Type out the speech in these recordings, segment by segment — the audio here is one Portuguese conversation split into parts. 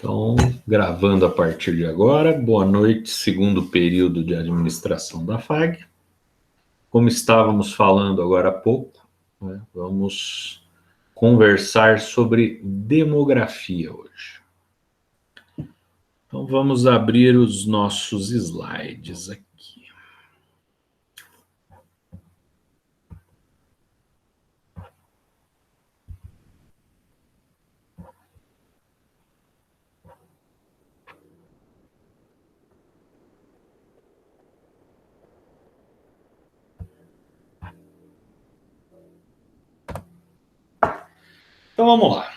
Então, gravando a partir de agora, boa noite, segundo período de administração da FAG. Como estávamos falando agora há pouco, né, vamos conversar sobre demografia hoje. Então, vamos abrir os nossos slides aqui. Então, vamos lá.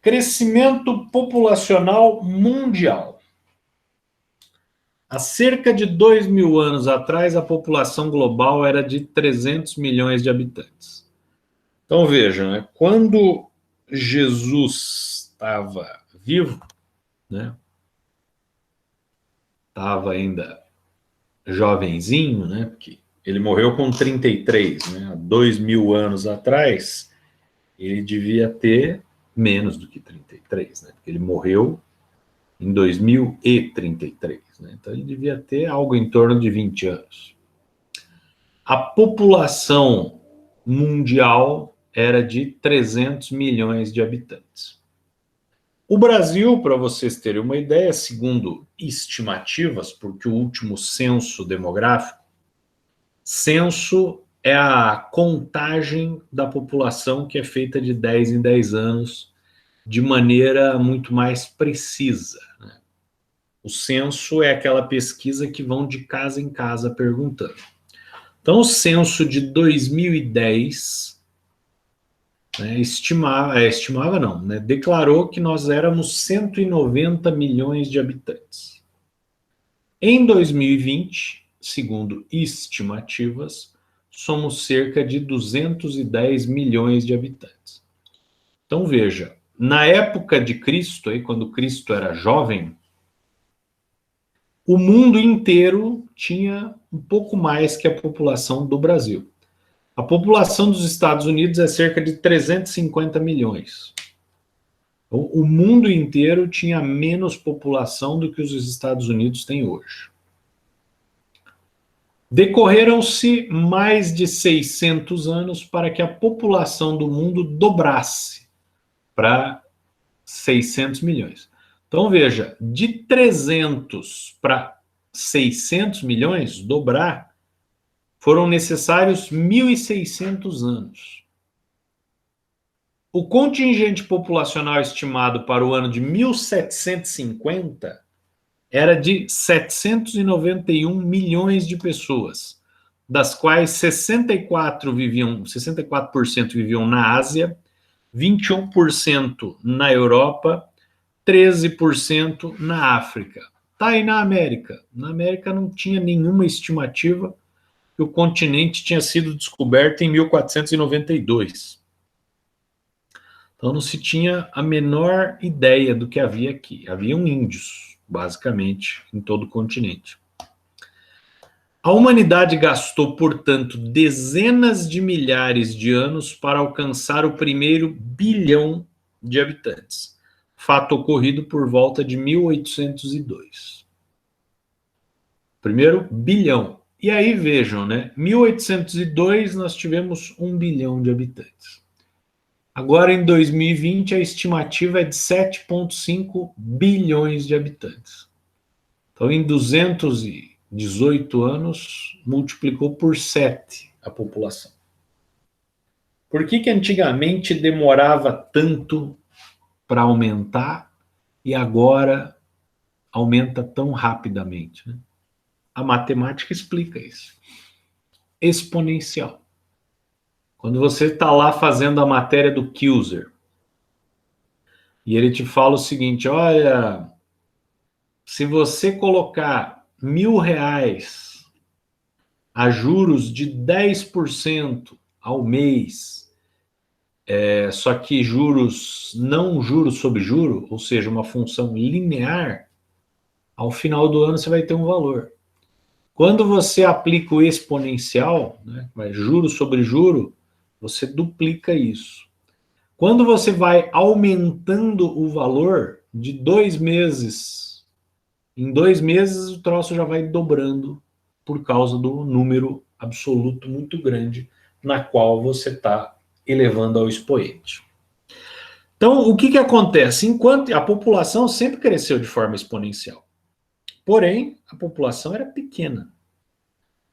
Crescimento populacional mundial. Há cerca de 2.000 anos atrás, a população global era de 300 milhões de habitantes. Então, vejam, né, quando Jesus estava vivo, né, estava ainda jovenzinho, né, porque ele morreu com 33, né, há 2.000 anos atrás, ele devia ter menos do que 33, né, porque ele morreu em 2033, né, então ele devia ter algo em torno de 20 anos. A população mundial era de 300 milhões de habitantes. O Brasil, para vocês terem uma ideia, segundo estimativas, porque o último censo demográfico, censo é a contagem da população que é feita de 10 em 10 anos, de maneira muito mais precisa, né? O censo é aquela pesquisa que vão de casa em casa perguntando. Então, o censo de 2010 estimava não, né, declarou que nós éramos 190 milhões de habitantes. Em 2020, segundo estimativas, somos cerca de 210 milhões de habitantes. Então veja, na época de Cristo, aí, quando Cristo era jovem, o mundo inteiro tinha um pouco mais que a população do Brasil. A população dos Estados Unidos é cerca de 350 milhões. O mundo inteiro tinha menos população do que os Estados Unidos têm hoje. Decorreram-se mais de 600 anos para que a população do mundo dobrasse para 600 milhões. Então, veja, de 300 para 600 milhões, dobrar, foram necessários 1.600 anos. O contingente populacional estimado para o ano de 1750 era de 791 milhões de pessoas, das quais 64% viviam na Ásia, 21% na Europa, 13% na África. Tá aí na América. Na América não tinha nenhuma estimativa que o continente tinha sido descoberto em 1492. Então não se tinha a menor ideia do que havia aqui. Haviam índios, basicamente, em todo o continente. A humanidade gastou, portanto, dezenas de milhares de anos para alcançar o primeiro bilhão de habitantes, fato ocorrido por volta de 1802. Primeiro bilhão. E aí vejam, né? 1802 nós tivemos 1 bilhão de habitantes. Agora, em 2020, a estimativa é de 7,5 bilhões de habitantes. Então, em 218 anos, multiplicou por 7 a população. Por que antigamente demorava tanto para aumentar e agora aumenta tão rapidamente, né? A matemática explica isso. Exponencial. Quando você está lá fazendo a matéria do Kilzer, e ele te fala o seguinte, olha, se você colocar R$1.000 a juros de 10% ao mês, só que juros, não juros sobre juro, ou seja, uma função linear, ao final do ano você vai ter um valor. Quando você aplica o exponencial, né, juro sobre juro, você duplica isso. Quando você vai aumentando o valor de 2 meses, em 2 meses o troço já vai dobrando por causa do número absoluto muito grande na qual você está elevando ao expoente. Então, o que acontece? Enquanto a população sempre cresceu de forma exponencial, porém, a população era pequena.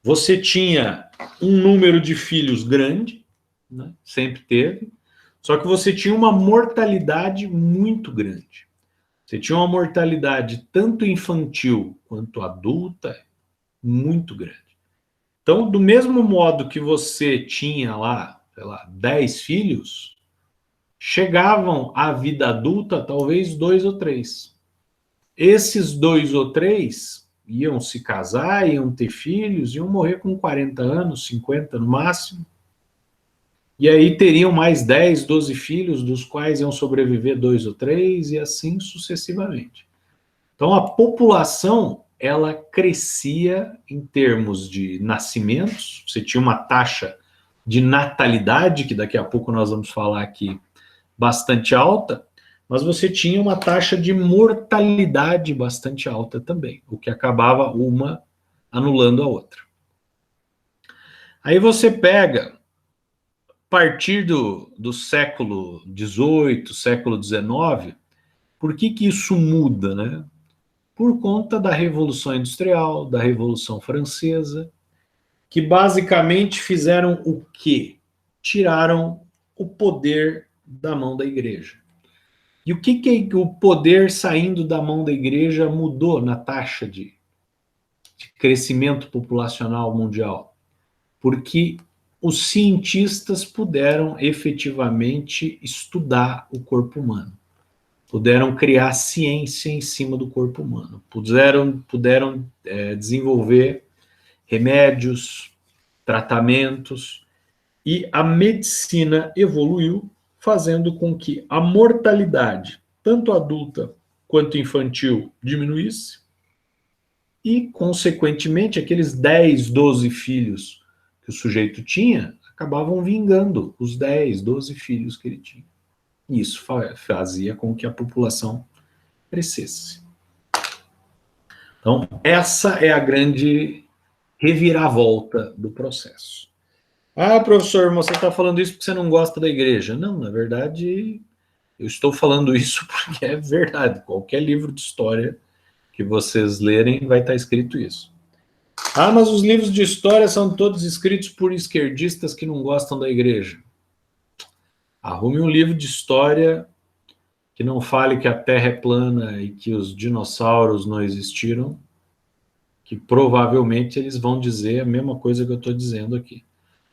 Você tinha um número de filhos grande, né? Sempre teve, só que você tinha uma mortalidade muito grande. Você tinha uma mortalidade tanto infantil quanto adulta muito grande. Então, do mesmo modo que você tinha lá, sei lá, 10 filhos, chegavam à vida adulta talvez 2 ou 3. Esses 2 ou 3 iam se casar, iam ter filhos, iam morrer com 40 anos, 50 no máximo. E aí teriam mais 10, 12 filhos, dos quais iam sobreviver 2 ou 3, e assim sucessivamente. Então a população, ela crescia em termos de nascimentos, você tinha uma taxa de natalidade, que daqui a pouco nós vamos falar aqui, bastante alta, mas você tinha uma taxa de mortalidade bastante alta também, o que acabava uma anulando a outra. Aí você pega, a partir do século XVIII, século XIX, por que isso muda, né? Por conta da Revolução Industrial, da Revolução Francesa, que basicamente fizeram o quê? Tiraram o poder da mão da igreja. E o que o poder saindo da mão da igreja mudou na taxa de crescimento populacional mundial? Porque os cientistas puderam efetivamente estudar o corpo humano, puderam criar ciência em cima do corpo humano, puderam desenvolver remédios, tratamentos, e a medicina evoluiu, fazendo com que a mortalidade, tanto adulta quanto infantil, diminuísse, e, consequentemente, aqueles 10, 12 filhos que o sujeito tinha, acabavam vingando os 10, 12 filhos que ele tinha. E isso fazia com que a população crescesse. Então, essa é a grande reviravolta do processo. Ah, professor, você está falando isso porque você não gosta da igreja. Não, na verdade, eu estou falando isso porque é verdade. Qualquer livro de história que vocês lerem vai estar escrito isso. Ah, mas os livros de história são todos escritos por esquerdistas que não gostam da igreja. Arrume um livro de história que não fale que a Terra é plana e que os dinossauros não existiram, que provavelmente eles vão dizer a mesma coisa que eu estou dizendo aqui.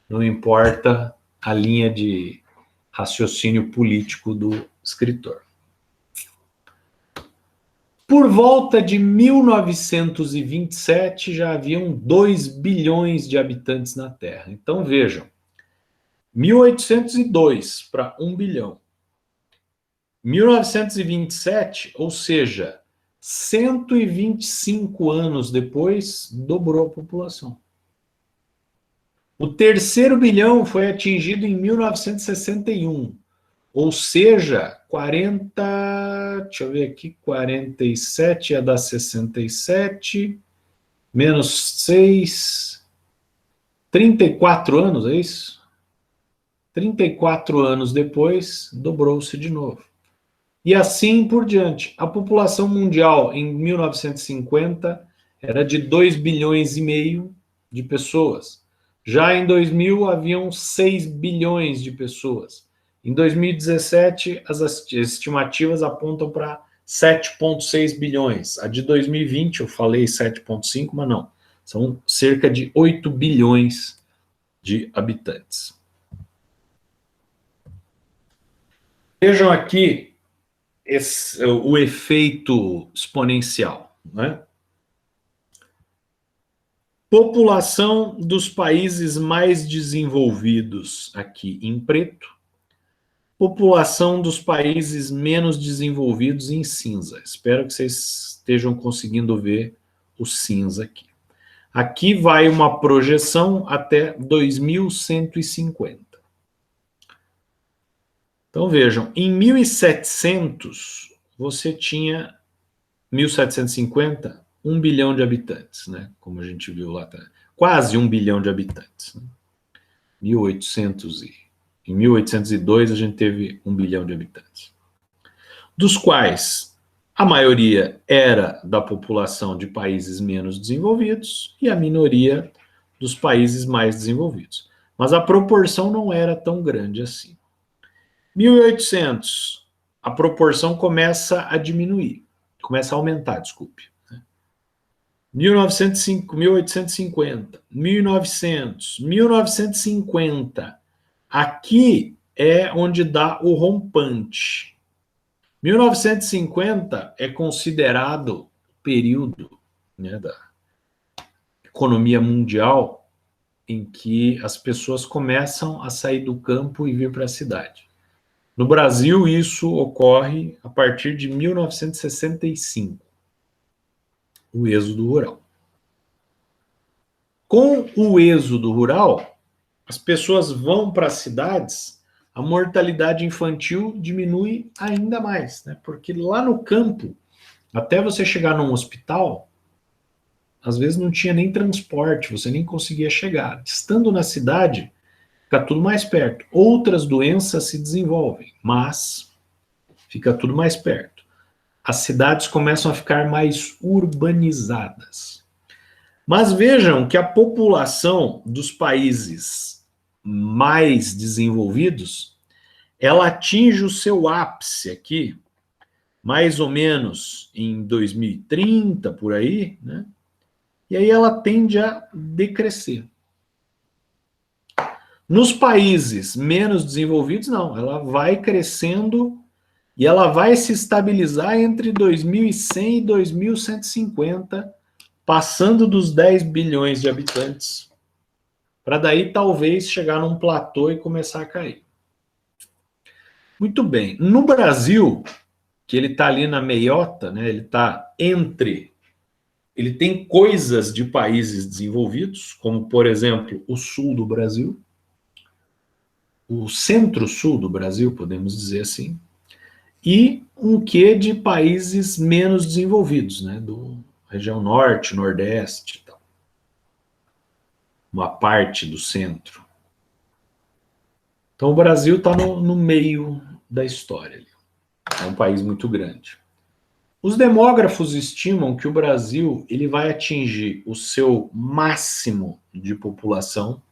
Não importa a linha de raciocínio político do escritor. Por volta de 1927, já haviam 2 bilhões de habitantes na Terra. Então, vejam, 1802 para 1 bilhão. 1927, ou seja, 125 anos depois, dobrou a população. O terceiro bilhão foi atingido em 1961, ou seja, 40, deixa eu ver aqui, 47 ia dar 67, menos 6, 34 anos, é isso? 34 anos depois, dobrou-se de novo. E assim por diante. A população mundial em 1950 era de 2 bilhões e meio de pessoas. Já em 2000 haviam 6 bilhões de pessoas. Em 2017, as estimativas apontam para 7,6 bilhões. A de 2020, eu falei 7,5, mas não. São cerca de 8 bilhões de habitantes. Vejam aqui o efeito exponencial, né? População dos países mais desenvolvidos aqui em preto, população dos países menos desenvolvidos em cinza. Espero que vocês estejam conseguindo ver o cinza aqui. Aqui vai uma projeção até 2150. Então vejam, em 1700 você tinha 1750, 1 bilhão de habitantes, né? Como a gente viu lá atrás. Quase 1 bilhão de habitantes. Né? 1800 em 1802 a gente teve 1 bilhão de habitantes. Dos quais a maioria era da população de países menos desenvolvidos e a minoria dos países mais desenvolvidos. Mas a proporção não era tão grande assim. 1800, a proporção começa a diminuir, começa a aumentar, desculpe. 1905, 1850, 1900, 1950. Aqui é onde dá o rompante. 1950 é considerado o período, né, da economia mundial em que as pessoas começam a sair do campo e vir para a cidade. No Brasil, isso ocorre a partir de 1965, o êxodo rural. Com o êxodo rural, as pessoas vão para as cidades, a mortalidade infantil diminui ainda mais, né? Porque lá no campo, até você chegar num hospital, às vezes não tinha nem transporte, você nem conseguia chegar. Estando na cidade, fica tudo mais perto. Outras doenças se desenvolvem, mas fica tudo mais perto. As cidades começam a ficar mais urbanizadas. Mas vejam que a população dos países mais desenvolvidos, ela atinge o seu ápice aqui, mais ou menos em 2030, por aí, né? E aí ela tende a decrescer. Nos países menos desenvolvidos, não, ela vai crescendo e ela vai se estabilizar entre 2100 e 2150, passando dos 10 bilhões de habitantes, para daí talvez chegar num platô e começar a cair. Muito bem. No Brasil, que ele está ali na meiota, né, ele está entre... Ele tem coisas de países desenvolvidos, como, por exemplo, o sul do Brasil, o centro-sul do Brasil, podemos dizer assim, e um quê de países menos desenvolvidos, né, do região norte, nordeste, tal. Uma parte do centro. Então o Brasil está no meio da história. É um país muito grande. Os demógrafos estimam que o Brasil ele vai atingir o seu máximo de população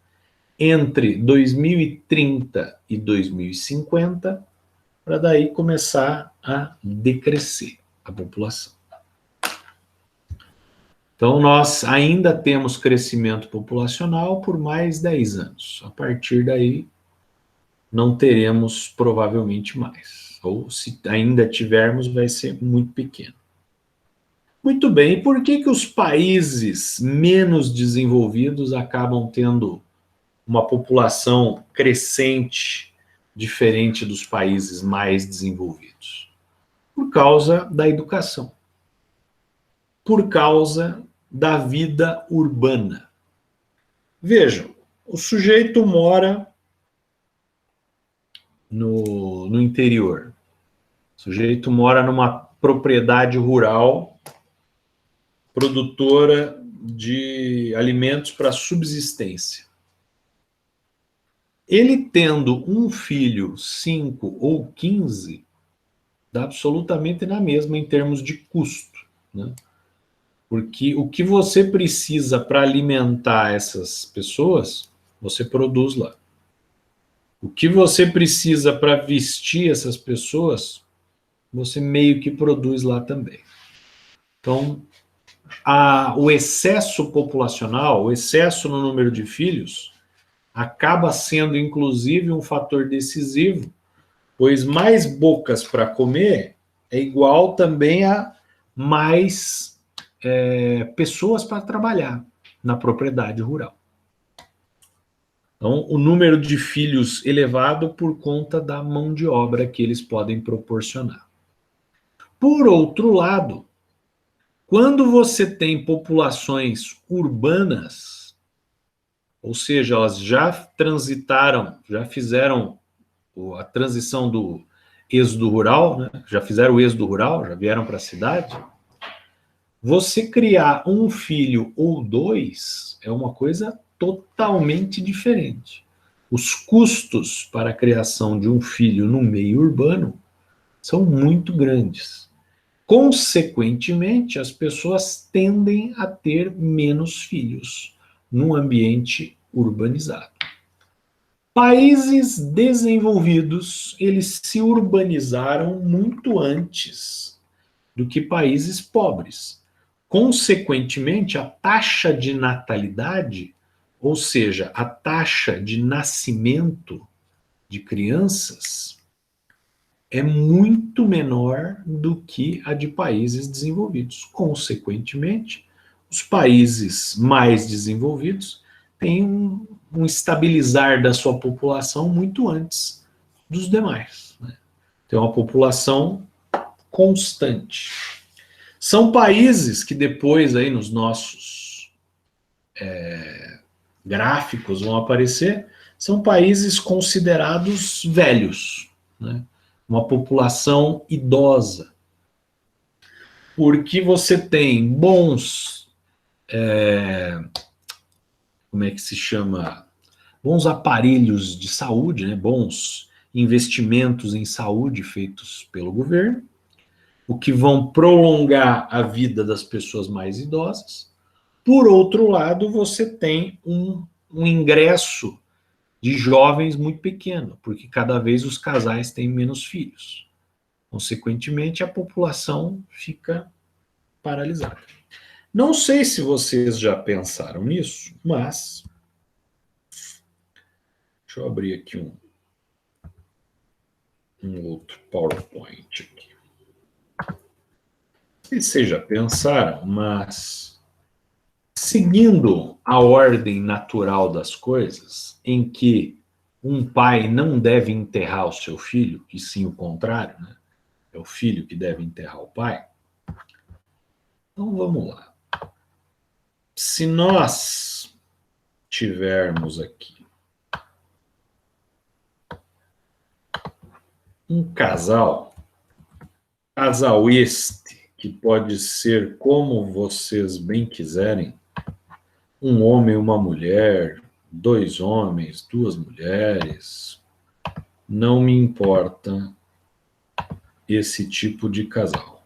entre 2030 e 2050, para daí começar a decrescer a população. Então, nós ainda temos crescimento populacional por mais 10 anos. A partir daí, não teremos provavelmente mais. Ou se ainda tivermos, vai ser muito pequeno. Muito bem, e por que os países menos desenvolvidos acabam tendo uma população crescente diferente dos países mais desenvolvidos? Por causa da educação. Por causa da vida urbana. Vejam, o sujeito mora no interior. O sujeito mora numa propriedade rural produtora de alimentos para subsistência. Ele tendo um filho, 5 ou 15, dá absolutamente na mesma em termos de custo, né? Porque o que você precisa para alimentar essas pessoas, você produz lá. O que você precisa para vestir essas pessoas, você meio que produz lá também. Então, o excesso populacional, o excesso no número de filhos, acaba sendo, inclusive, um fator decisivo, pois mais bocas para comer é igual também a mais pessoas para trabalhar na propriedade rural. Então, o número de filhos elevado por conta da mão de obra que eles podem proporcionar. Por outro lado, quando você tem populações urbanas, ou seja, elas já transitaram, já fizeram a transição do êxodo rural, né? Já fizeram o êxodo rural, já vieram para a cidade. Você criar um filho ou dois é uma coisa totalmente diferente. Os custos para a criação de um filho no meio urbano são muito grandes. Consequentemente, as pessoas tendem a ter menos filhos num ambiente urbanizado. Países desenvolvidos, eles se urbanizaram muito antes do que países pobres. Consequentemente, a taxa de natalidade, ou seja, a taxa de nascimento de crianças, é muito menor do que a de países desenvolvidos. Consequentemente, os países mais desenvolvidos têm um estabilizar da sua população muito antes dos demais, né? Tem uma população constante. São países que depois aí nos nossos gráficos vão aparecer, são países considerados velhos, né? Uma população idosa, porque você tem bons, como é que se chama, bons aparelhos de saúde, né? Bons investimentos em saúde feitos pelo governo, o que vão prolongar a vida das pessoas mais idosas. Por outro lado, você tem um ingresso de jovens muito pequeno, porque cada vez os casais têm menos filhos. Consequentemente, a população fica paralisada. Não sei se vocês já pensaram nisso, mas deixa eu abrir aqui um outro PowerPoint aqui. Não sei se vocês já pensaram, mas seguindo a ordem natural das coisas, em que um pai não deve enterrar o seu filho, e sim o contrário, né? É o filho que deve enterrar o pai. Então vamos lá. Se nós tivermos aqui um casal este que pode ser como vocês bem quiserem, um homem e uma mulher, dois homens, duas mulheres, não me importa esse tipo de casal.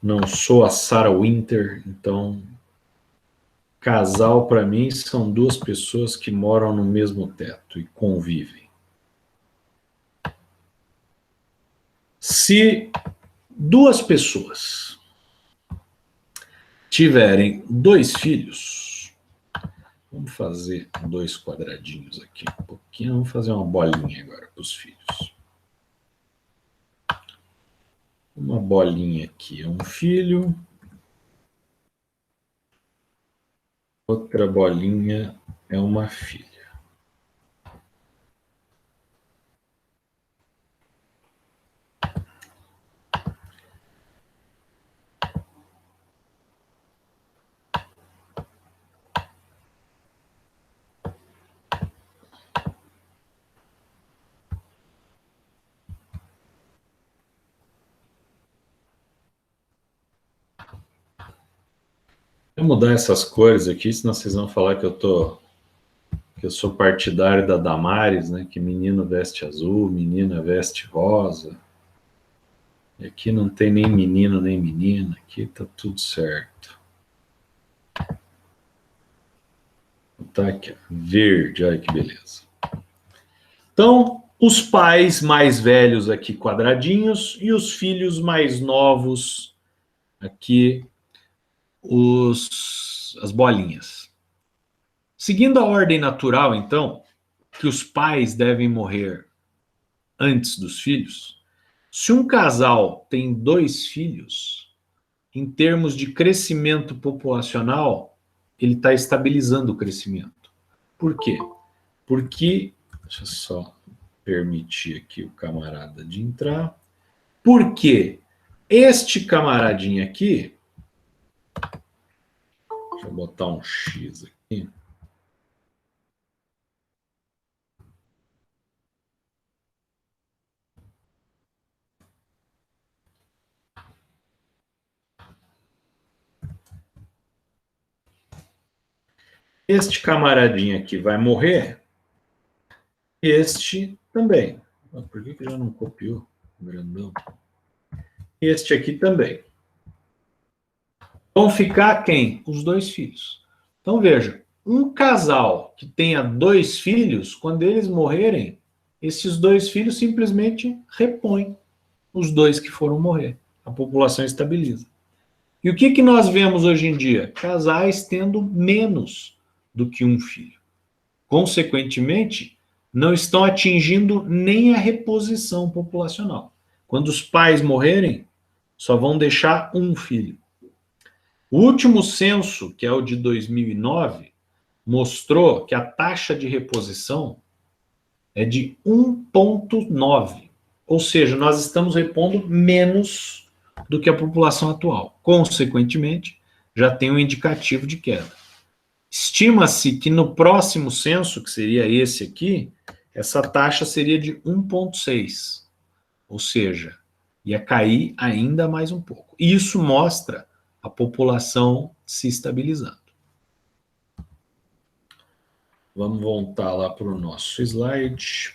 Não sou a Sarah Winter, então casal para mim são duas pessoas que moram no mesmo teto e convivem. Se duas pessoas tiverem dois filhos, vamos fazer dois quadradinhos aqui um pouquinho, vamos fazer uma bolinha agora para os filhos. Uma bolinha aqui é um filho, outra bolinha é uma filha. Vou mudar essas cores aqui, senão vocês vão falar que eu sou partidário da Damares, né? Que menino veste azul, menina veste rosa. E aqui não tem nem menino nem menina, aqui tá tudo certo. Tá aqui, verde, olha que beleza. Então, os pais mais velhos aqui quadradinhos e os filhos mais novos aqui as bolinhas. Seguindo a ordem natural, então, que os pais devem morrer antes dos filhos, se um casal tem dois filhos, em termos de crescimento populacional, ele está estabilizando o crescimento. Por quê? Porque, deixa eu só permitir aqui o camarada de entrar, porque este camaradinho aqui, deixa eu botar um X aqui, Este camaradinho aqui vai morrer, este também. Por que já não copiou? Grandão. Este aqui também. Vão ficar quem? Os dois filhos. Então, veja, um casal que tenha dois filhos, quando eles morrerem, esses dois filhos simplesmente repõem os dois que foram morrer. A população estabiliza. E o que nós vemos hoje em dia? Casais tendo menos do que um filho. Consequentemente, não estão atingindo nem a reposição populacional. Quando os pais morrerem, só vão deixar um filho. O último censo, que é o de 2009, mostrou que a taxa de reposição é de 1,9. Ou seja, nós estamos repondo menos do que a população atual. Consequentemente, já tem um indicativo de queda. Estima-se que no próximo censo, que seria esse aqui, essa taxa seria de 1,6. Ou seja, ia cair ainda mais um pouco. Isso mostra a população se estabilizando. Vamos voltar lá para o nosso slide.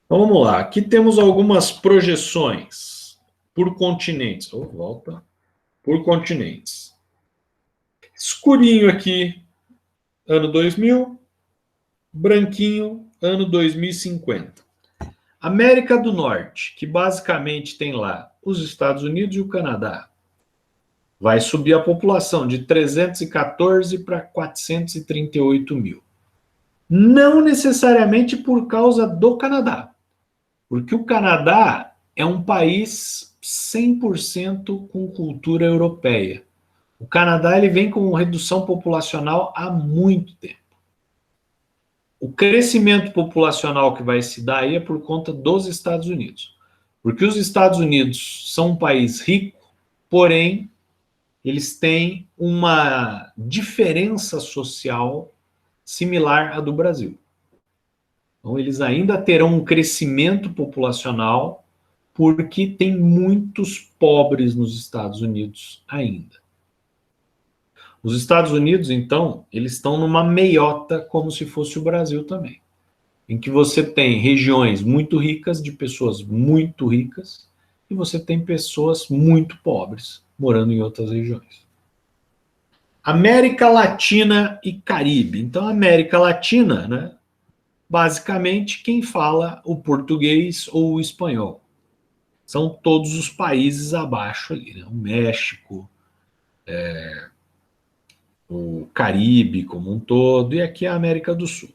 Então, vamos lá. Aqui temos algumas projeções por continentes. Volta. Por continentes. Escurinho aqui, ano 2000. Branquinho, ano 2050. América do Norte, que basicamente tem lá os Estados Unidos e o Canadá, vai subir a população de 314 para 438 mil. Não necessariamente por causa do Canadá, porque o Canadá é um país 100% com cultura europeia. O Canadá ele vem com redução populacional há muito tempo. O crescimento populacional que vai se dar aí é por conta dos Estados Unidos. Porque os Estados Unidos são um país rico, porém, eles têm uma diferença social similar à do Brasil. Então, eles ainda terão um crescimento populacional porque tem muitos pobres nos Estados Unidos ainda. Os Estados Unidos, então, eles estão numa meiota como se fosse o Brasil também, em que você tem regiões muito ricas de pessoas muito ricas e você tem pessoas muito pobres morando em outras regiões. América Latina e Caribe. Então, América Latina, né? Basicamente, quem fala o português ou o espanhol. São todos os países abaixo ali, né? O México, o Caribe como um todo, e aqui a América do Sul.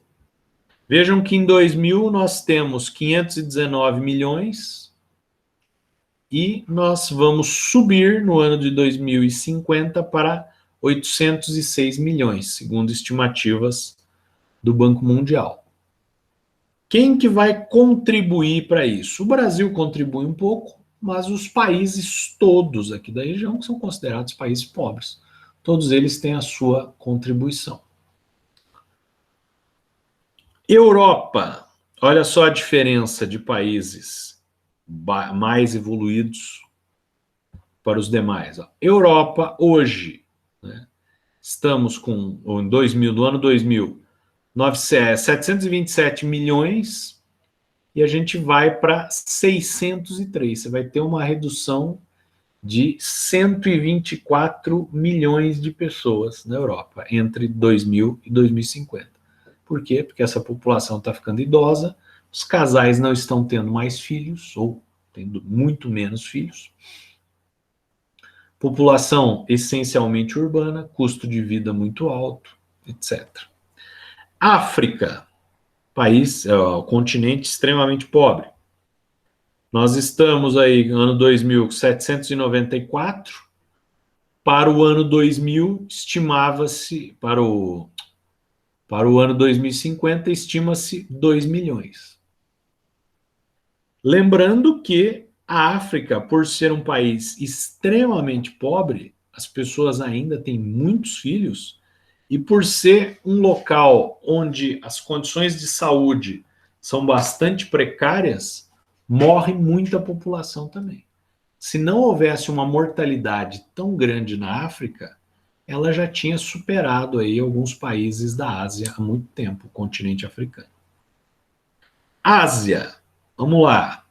Vejam que em 2000 nós temos 519 milhões e nós vamos subir no ano de 2050 para 806 milhões, segundo estimativas do Banco Mundial. Quem que vai contribuir para isso? O Brasil contribui um pouco, mas os países todos aqui da região, que são considerados países pobres, todos eles têm a sua contribuição. Europa, olha só a diferença de países mais evoluídos para os demais. Europa, hoje, né, estamos com, em 2000, no ano 2000, 727 milhões e a gente vai para 603. Você vai ter uma redução de 124 milhões de pessoas na Europa entre 2000 e 2050. Por quê? Porque essa população está ficando idosa, os casais não estão tendo mais filhos, ou tendo muito menos filhos. População essencialmente urbana, custo de vida muito alto, etc. África, país, continente extremamente pobre. Nós estamos aí, ano 2000, 794. Para o ano 2000, estimava-se, para o ano 2050, estima-se 2 milhões. Lembrando que a África, por ser um país extremamente pobre, as pessoas ainda têm muitos filhos, e por ser um local onde as condições de saúde são bastante precárias, morre muita população também. Se não houvesse uma mortalidade tão grande na África, ela já tinha superado aí alguns países da Ásia há muito tempo, o continente africano. Ásia, vamos lá.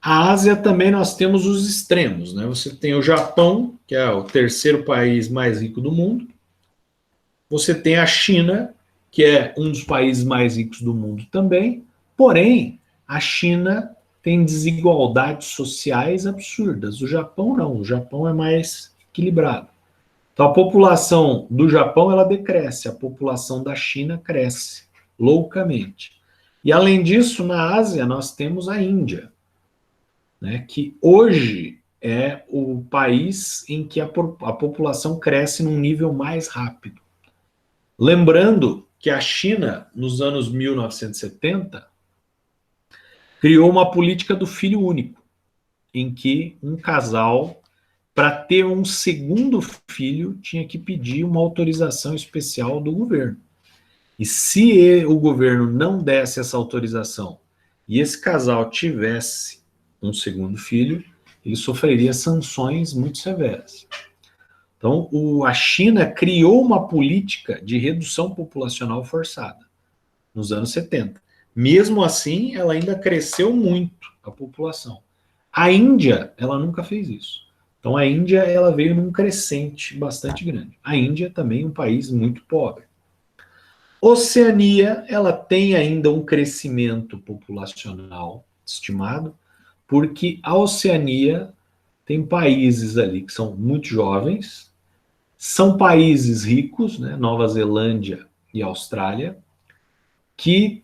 A Ásia também nós temos os extremos, né? Você tem o Japão, que é o terceiro país mais rico do mundo. Você tem a China, que é um dos países mais ricos do mundo também. Porém, a China tem desigualdades sociais absurdas. O Japão não, o Japão é mais equilibrado. Então, a população do Japão ela decresce, a população da China cresce loucamente. E além disso, na Ásia nós temos a Índia, né, que hoje é o país em que a população cresce num nível mais rápido. Lembrando que a China, nos anos 1970, criou uma política do filho único, em que um casal, para ter um segundo filho, tinha que pedir uma autorização especial do governo. E se o governo não desse essa autorização e esse casal tivesse um segundo filho, ele sofreria sanções muito severas. Então, a China criou uma política de redução populacional forçada nos anos 70. Mesmo assim, ela ainda cresceu muito a população. A Índia, ela nunca fez isso. Então, a Índia, ela veio num crescente bastante grande. A Índia também é um país muito pobre. Oceania, ela tem ainda um crescimento populacional estimado, porque a Oceania tem países ali que são muito jovens, são países ricos, né, Nova Zelândia e Austrália, que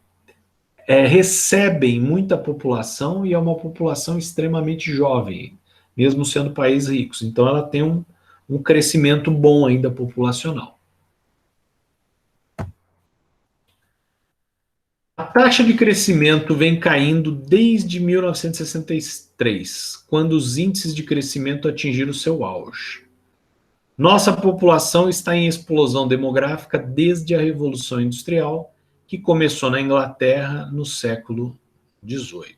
recebem muita população e é uma população extremamente jovem, mesmo sendo países ricos. Então ela tem um crescimento bom ainda populacional. A taxa de crescimento vem caindo desde 1963, quando os índices de crescimento atingiram seu auge. Nossa população está em explosão demográfica desde a Revolução Industrial, que começou na Inglaterra no século XVIII.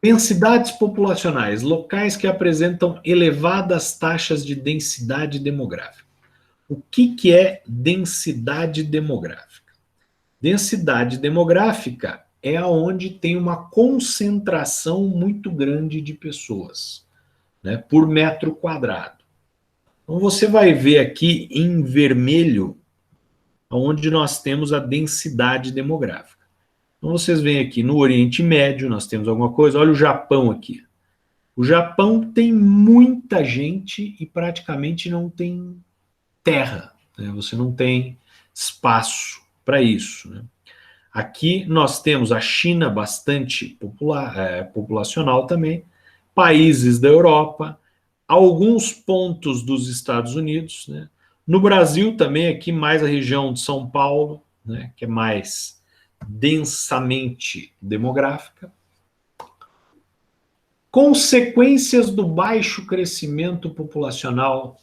Densidades populacionais, locais que apresentam elevadas taxas de densidade demográfica. O que é densidade demográfica? Densidade demográfica é onde tem uma concentração muito grande de pessoas, né, por metro quadrado. Então você vai ver aqui em vermelho onde nós temos a densidade demográfica. Então vocês veem aqui no Oriente Médio, nós temos alguma coisa, olha o Japão aqui. O Japão tem muita gente e praticamente não tem terra, né? Você não tem espaço para isso, né? Aqui nós temos a China bastante populacional também, países da Europa, alguns pontos dos Estados Unidos, né? No Brasil também, aqui mais a região de São Paulo, né, que é mais densamente demográfica. Consequências do baixo crescimento populacional,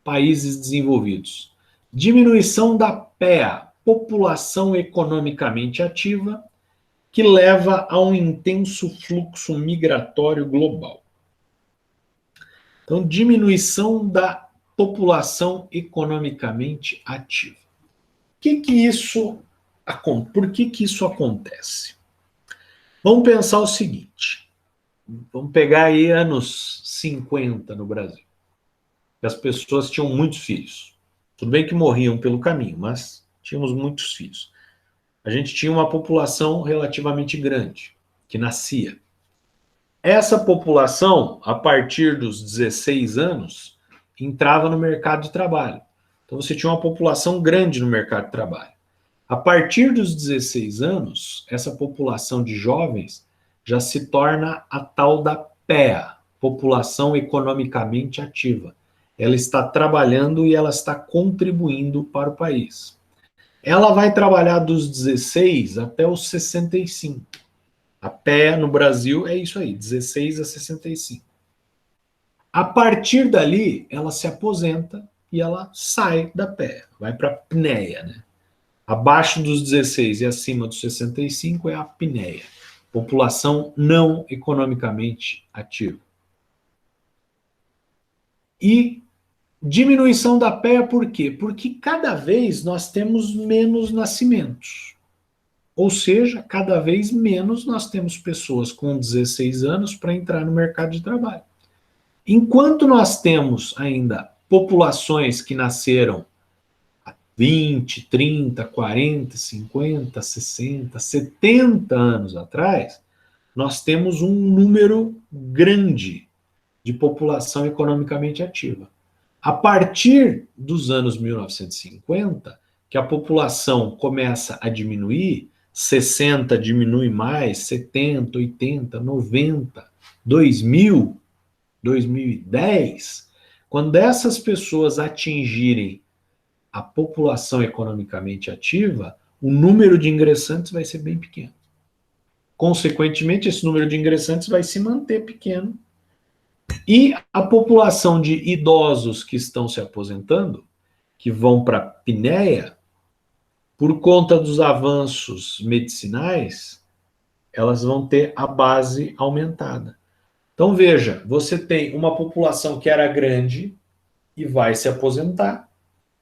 países desenvolvidos. Diminuição da PEA, população economicamente ativa, que leva a um intenso fluxo migratório global. Então, diminuição da população economicamente ativa. Por que isso acontece? Vamos pensar o seguinte, vamos pegar aí anos 50 no Brasil. As pessoas tinham muitos filhos. Tudo bem que morriam pelo caminho, mas tínhamos muitos filhos. A gente tinha uma população relativamente grande, que nascia. Essa população, a partir dos 16 anos, entrava no mercado de trabalho. Então você tinha uma população grande no mercado de trabalho. A partir dos 16 anos, essa população de jovens já se torna a tal da PEA, população economicamente ativa. Ela está trabalhando e ela está contribuindo para o país. Ela vai trabalhar dos 16 até os 65. A PEA no Brasil é isso aí, 16 a 65. A partir dali, ela se aposenta e ela sai da PEA, vai para a PNEA, né? Abaixo dos 16 e acima dos 65 é a PNEA, população não economicamente ativa. E diminuição da PEA por quê? Porque cada vez nós temos menos nascimentos. Ou seja, cada vez menos nós temos pessoas com 16 anos para entrar no mercado de trabalho. Enquanto nós temos ainda populações que nasceram há 20, 30, 40, 50, 60, 70 anos atrás, nós temos um número grande de população economicamente ativa. A partir dos anos 1950, que a população começa a diminuir, 60 diminui mais, 70, 80, 90, 2000, 2010, quando essas pessoas atingirem a população economicamente ativa, o número de ingressantes vai ser bem pequeno. Consequentemente, esse número de ingressantes vai se manter pequeno. E a população de idosos que estão se aposentando, que vão para a apneia, por conta dos avanços medicinais, elas vão ter a base aumentada. Então, veja, você tem uma população que era grande e vai se aposentar,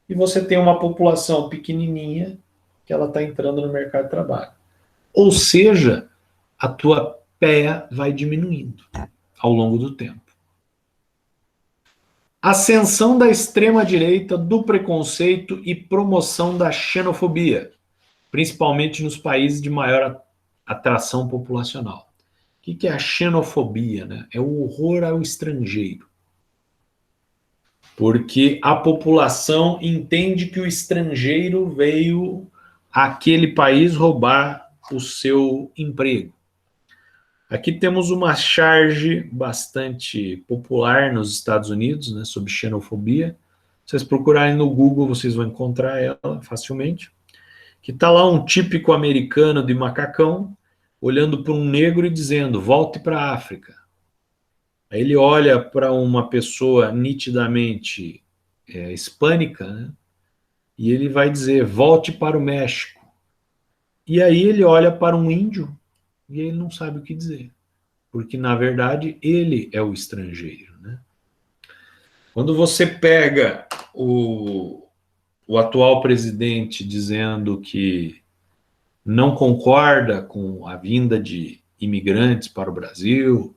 e você tem uma população pequenininha que ela está entrando no mercado de trabalho. Ou seja, a tua PEA vai diminuindo ao longo do tempo. Ascensão da extrema-direita, do preconceito e promoção da xenofobia, principalmente nos países de maior atração populacional. O que é a xenofobia, né? É o horror ao estrangeiro. Porque a população entende que o estrangeiro veio àquele país roubar o seu emprego. Aqui temos uma charge bastante popular nos Estados Unidos, né, sobre xenofobia. Se vocês procurarem no Google, vocês vão encontrar ela facilmente. Que está lá um típico americano de macacão, olhando para um negro e dizendo, volte para a África. Aí ele olha para uma pessoa nitidamente hispânica, né, e ele vai dizer, volte para o México. E aí ele olha para um índio e ele não sabe o que dizer. Porque, na verdade, ele é o estrangeiro, né? Quando você pega o atual presidente dizendo que não concorda com a vinda de imigrantes para o Brasil,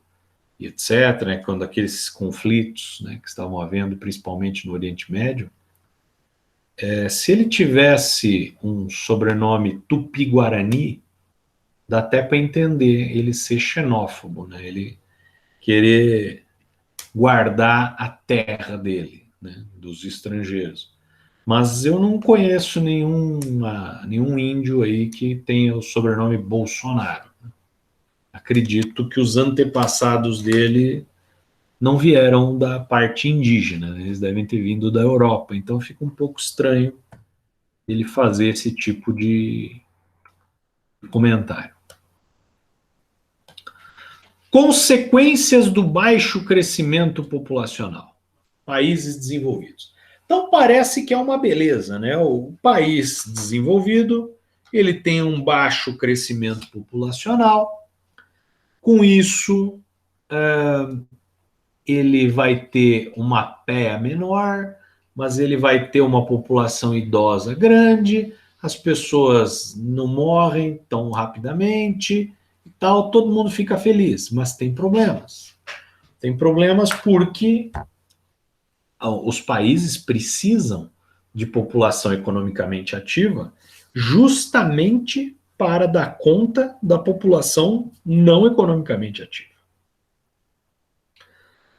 e etc., né, quando aqueles conflitos, né, que estavam havendo, principalmente no Oriente Médio, se ele tivesse um sobrenome Tupi-Guarani, dá até para entender ele ser xenófobo, né, ele querer guardar a terra dele, né, dos estrangeiros. Mas eu não conheço nenhum índio aí que tenha o sobrenome Bolsonaro. Acredito que os antepassados dele não vieram da parte indígena, né? Eles devem ter vindo da Europa, então fica um pouco estranho ele fazer esse tipo de comentário. Consequências do baixo crescimento populacional. Países desenvolvidos. Então parece que é uma beleza, né? O país desenvolvido, ele tem um baixo crescimento populacional, com isso ele vai ter uma PEA menor, mas ele vai ter uma população idosa grande, as pessoas não morrem tão rapidamente e tal, todo mundo fica feliz, mas tem problemas. Tem problemas porque os países precisam de população economicamente ativa justamente para dar conta da população não economicamente ativa.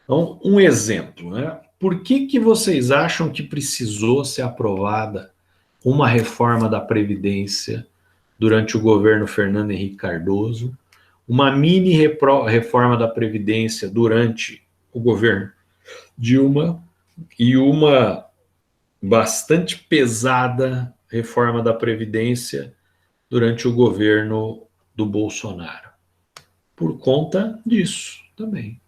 Então, um exemplo, né? Por que vocês acham que precisou ser aprovada uma reforma da Previdência durante o governo Fernando Henrique Cardoso, uma mini reforma da Previdência durante o governo Dilma e uma bastante pesada reforma da Previdência durante o governo do Bolsonaro? Por conta disso também.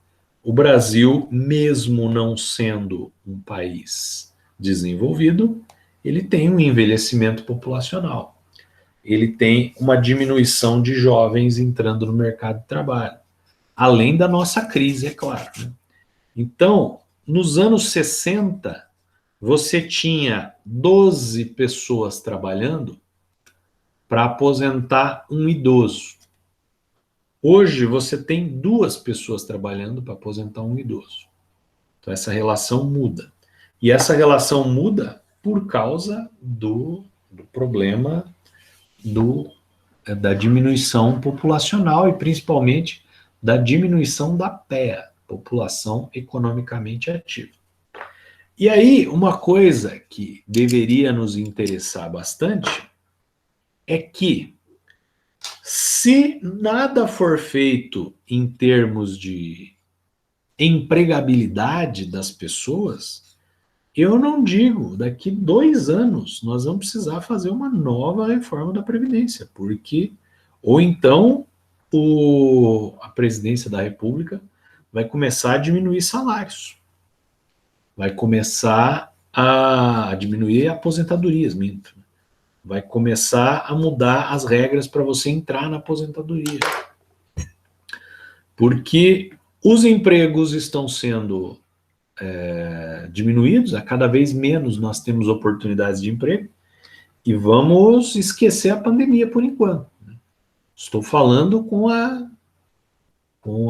O Brasil, mesmo não sendo um país desenvolvido, ele tem um envelhecimento populacional. Ele tem uma diminuição de jovens entrando no mercado de trabalho. Além da nossa crise, é claro, né? Então, nos anos 60, você tinha 12 pessoas trabalhando para aposentar um idoso. Hoje, você tem 2 pessoas trabalhando para aposentar um idoso. Então, essa relação muda. E essa relação muda por causa do problema da diminuição populacional e, principalmente, da diminuição da PEA, população economicamente ativa. E aí, uma coisa que deveria nos interessar bastante é que, se nada for feito em termos de empregabilidade das pessoas, eu não digo, daqui 2 anos nós vamos precisar fazer uma nova reforma da Previdência, porque, ou então, a presidência da República vai começar a diminuir salários, vai começar a diminuir aposentadorias, minto. Vai começar a mudar as regras para você entrar na aposentadoria. Porque os empregos estão sendo diminuídos, a cada vez menos nós temos oportunidades de emprego, e vamos esquecer a pandemia por enquanto. Estou falando com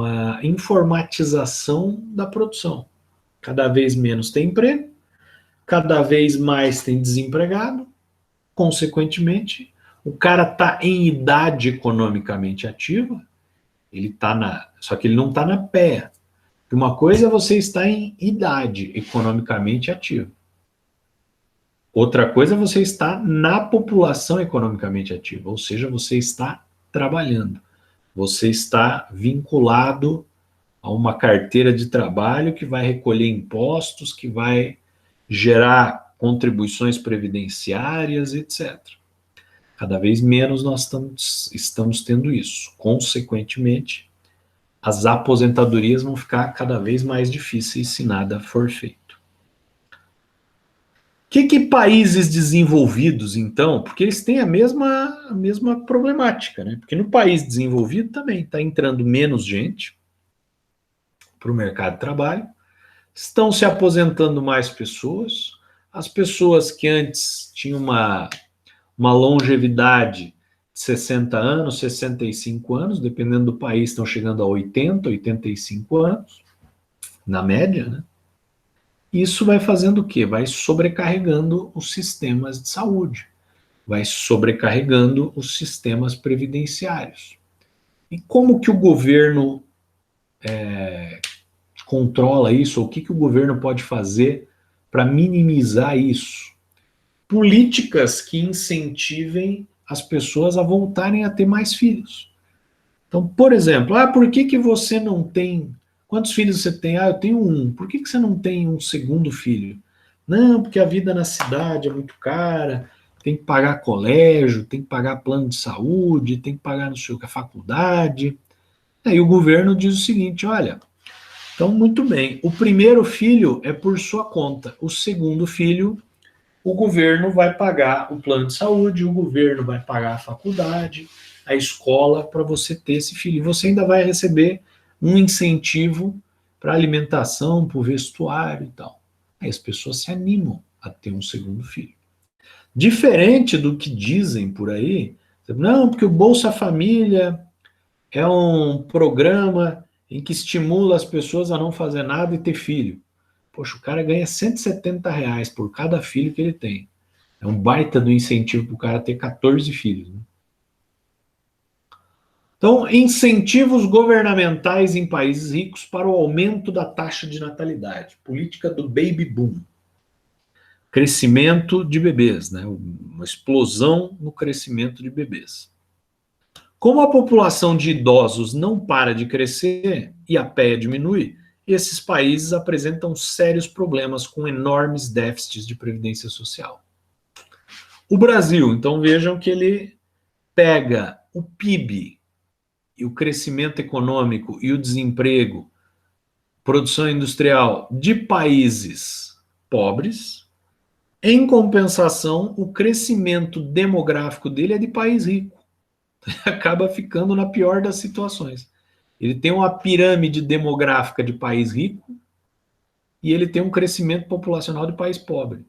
a informatização da produção. Cada vez menos tem emprego, cada vez mais tem desempregado, consequentemente, o cara está em idade economicamente ativa, só que ele não está na PEA. Uma coisa é você estar em idade economicamente ativa. Outra coisa é você estar na população economicamente ativa, ou seja, você está trabalhando. Você está vinculado a uma carteira de trabalho que vai recolher impostos, que vai gerar contribuições previdenciárias, etc. Cada vez menos nós estamos tendo isso. Consequentemente, as aposentadorias vão ficar cada vez mais difíceis se nada for feito. Que países desenvolvidos, então, porque eles têm a mesma problemática, né? Porque no país desenvolvido também está entrando menos gente para o mercado de trabalho, estão se aposentando mais pessoas, as pessoas que antes tinham uma longevidade de 60 anos, 65 anos, dependendo do país, estão chegando a 80, 85 anos, na média, né? Isso vai fazendo o quê? Vai sobrecarregando os sistemas de saúde, vai sobrecarregando os sistemas previdenciários. E como que o governo controla isso? Ou o que o governo pode fazer para minimizar isso? Políticas que incentivem as pessoas a voltarem a ter mais filhos. Então, por exemplo, por que você não tem... Quantos filhos você tem? Eu tenho um. Por que você não tem um segundo filho? Não, porque a vida na cidade é muito cara, tem que pagar colégio, tem que pagar plano de saúde, tem que pagar não sei o que, a faculdade. Aí o governo diz o seguinte, olha, então muito bem, o primeiro filho é por sua conta, o segundo filho, o governo vai pagar o plano de saúde, o governo vai pagar a faculdade, a escola para você ter esse filho. E você ainda vai receber um incentivo para alimentação, para o vestuário e tal. Aí as pessoas se animam a ter um segundo filho. Diferente do que dizem por aí, não, porque o Bolsa Família é um programa em que estimula as pessoas a não fazer nada e ter filho. Poxa, o cara ganha R$ 170 por cada filho que ele tem. É um baita do incentivo para o cara ter 14 filhos. Né? Então, incentivos governamentais em países ricos para o aumento da taxa de natalidade. Política do baby boom. Crescimento de bebês, né? Uma explosão no crescimento de bebês. Como a população de idosos não para de crescer e a PEA diminui, esses países apresentam sérios problemas com enormes déficits de previdência social. O Brasil, então vejam que ele pega o PIB e o crescimento econômico e o desemprego, produção industrial de países pobres, em compensação, o crescimento demográfico dele é de país rico. Acaba ficando na pior das situações. Ele tem uma pirâmide demográfica de país rico e ele tem um crescimento populacional de país pobre.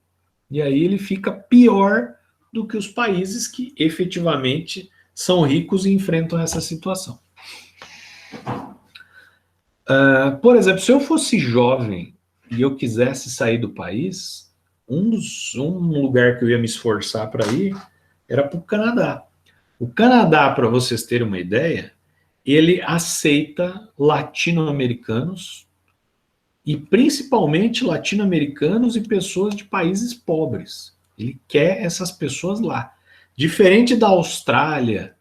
E aí ele fica pior do que os países que efetivamente são ricos e enfrentam essa situação. Por exemplo, se eu fosse jovem e eu quisesse sair do país, um lugar que eu ia me esforçar para ir era para o Canadá. O Canadá, para vocês terem uma ideia, ele aceita latino-americanos e principalmente latino-americanos e pessoas de países pobres. Ele quer essas pessoas lá. Diferente da Austrália,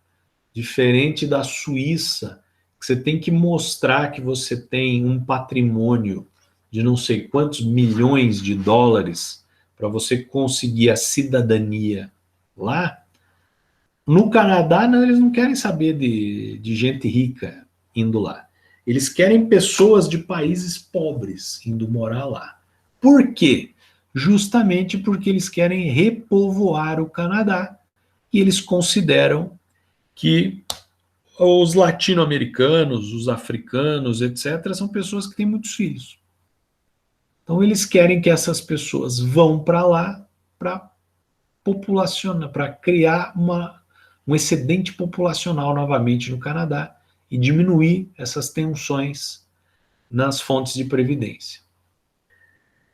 diferente da Suíça, que você tem que mostrar que você tem um patrimônio de não sei quantos milhões de dólares para você conseguir a cidadania lá. No Canadá, não, eles não querem saber de gente rica indo lá. Eles querem pessoas de países pobres indo morar lá. Por quê? Justamente porque eles querem repovoar o Canadá e eles consideram que os latino-americanos, os africanos, etc., são pessoas que têm muitos filhos. Então, eles querem que essas pessoas vão para lá para populacionar, para criar um excedente populacional novamente no Canadá e diminuir essas tensões nas fontes de previdência.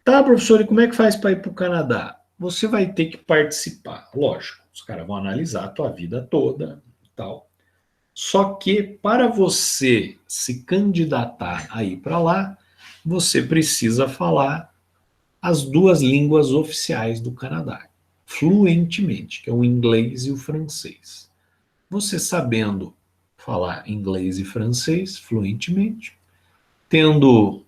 Tá, professor, e como é que faz para ir para o Canadá? Você vai ter que participar, lógico, os caras vão analisar a tua vida toda e tal. Só que para você se candidatar a ir para lá, você precisa falar as duas línguas oficiais do Canadá, fluentemente, que é o inglês e o francês. Você sabendo falar inglês e francês fluentemente, tendo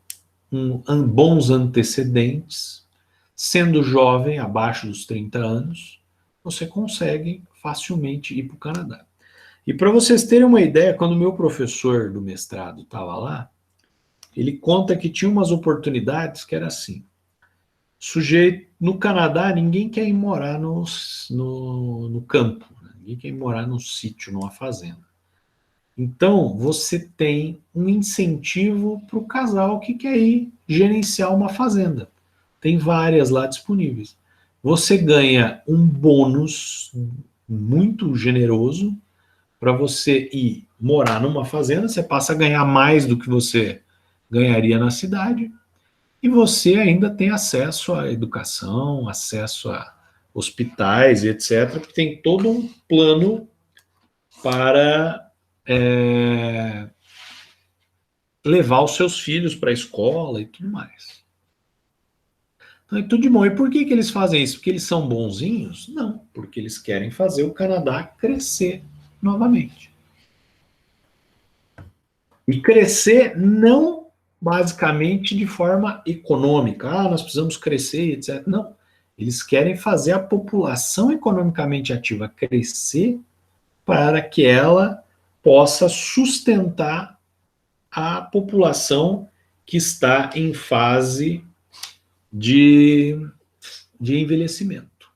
bons antecedentes, sendo jovem, abaixo dos 30 anos, você consegue facilmente ir para o Canadá. E para vocês terem uma ideia, quando o meu professor do mestrado estava lá, ele conta que tinha umas oportunidades que era assim. Sujeito, no Canadá, ninguém quer ir morar no campo, né? Ninguém quer ir morar num sítio, numa fazenda. Então, você tem um incentivo para o casal que quer ir gerenciar uma fazenda. Tem várias lá disponíveis. Você ganha um bônus muito generoso para você ir morar numa fazenda, você passa a ganhar mais do que você ganharia na cidade, e você ainda tem acesso à educação, acesso a hospitais e etc., que tem todo um plano para levar os seus filhos para a escola e tudo mais. Então é tudo de bom. E por que eles fazem isso? Porque eles são bonzinhos? Não, porque eles querem fazer o Canadá crescer novamente. E crescer não basicamente de forma econômica. Nós precisamos crescer, etc. Não. Eles querem fazer a população economicamente ativa crescer para que ela possa sustentar a população que está em fase de envelhecimento.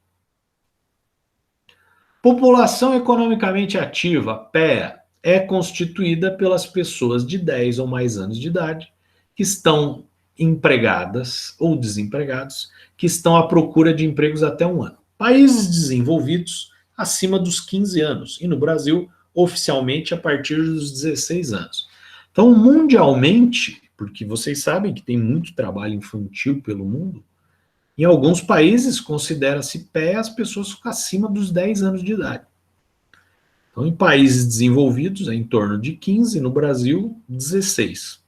População economicamente ativa, PEA, é constituída pelas pessoas de 10 ou mais anos de idade que estão empregadas ou desempregados, que estão à procura de empregos até um ano. Países desenvolvidos acima dos 15 anos, e no Brasil, oficialmente, a partir dos 16 anos. Então, mundialmente, porque vocês sabem que tem muito trabalho infantil pelo mundo, em alguns países considera-se PEA as pessoas acima dos 10 anos de idade. Então, em países desenvolvidos, é em torno de 15, no Brasil, 16.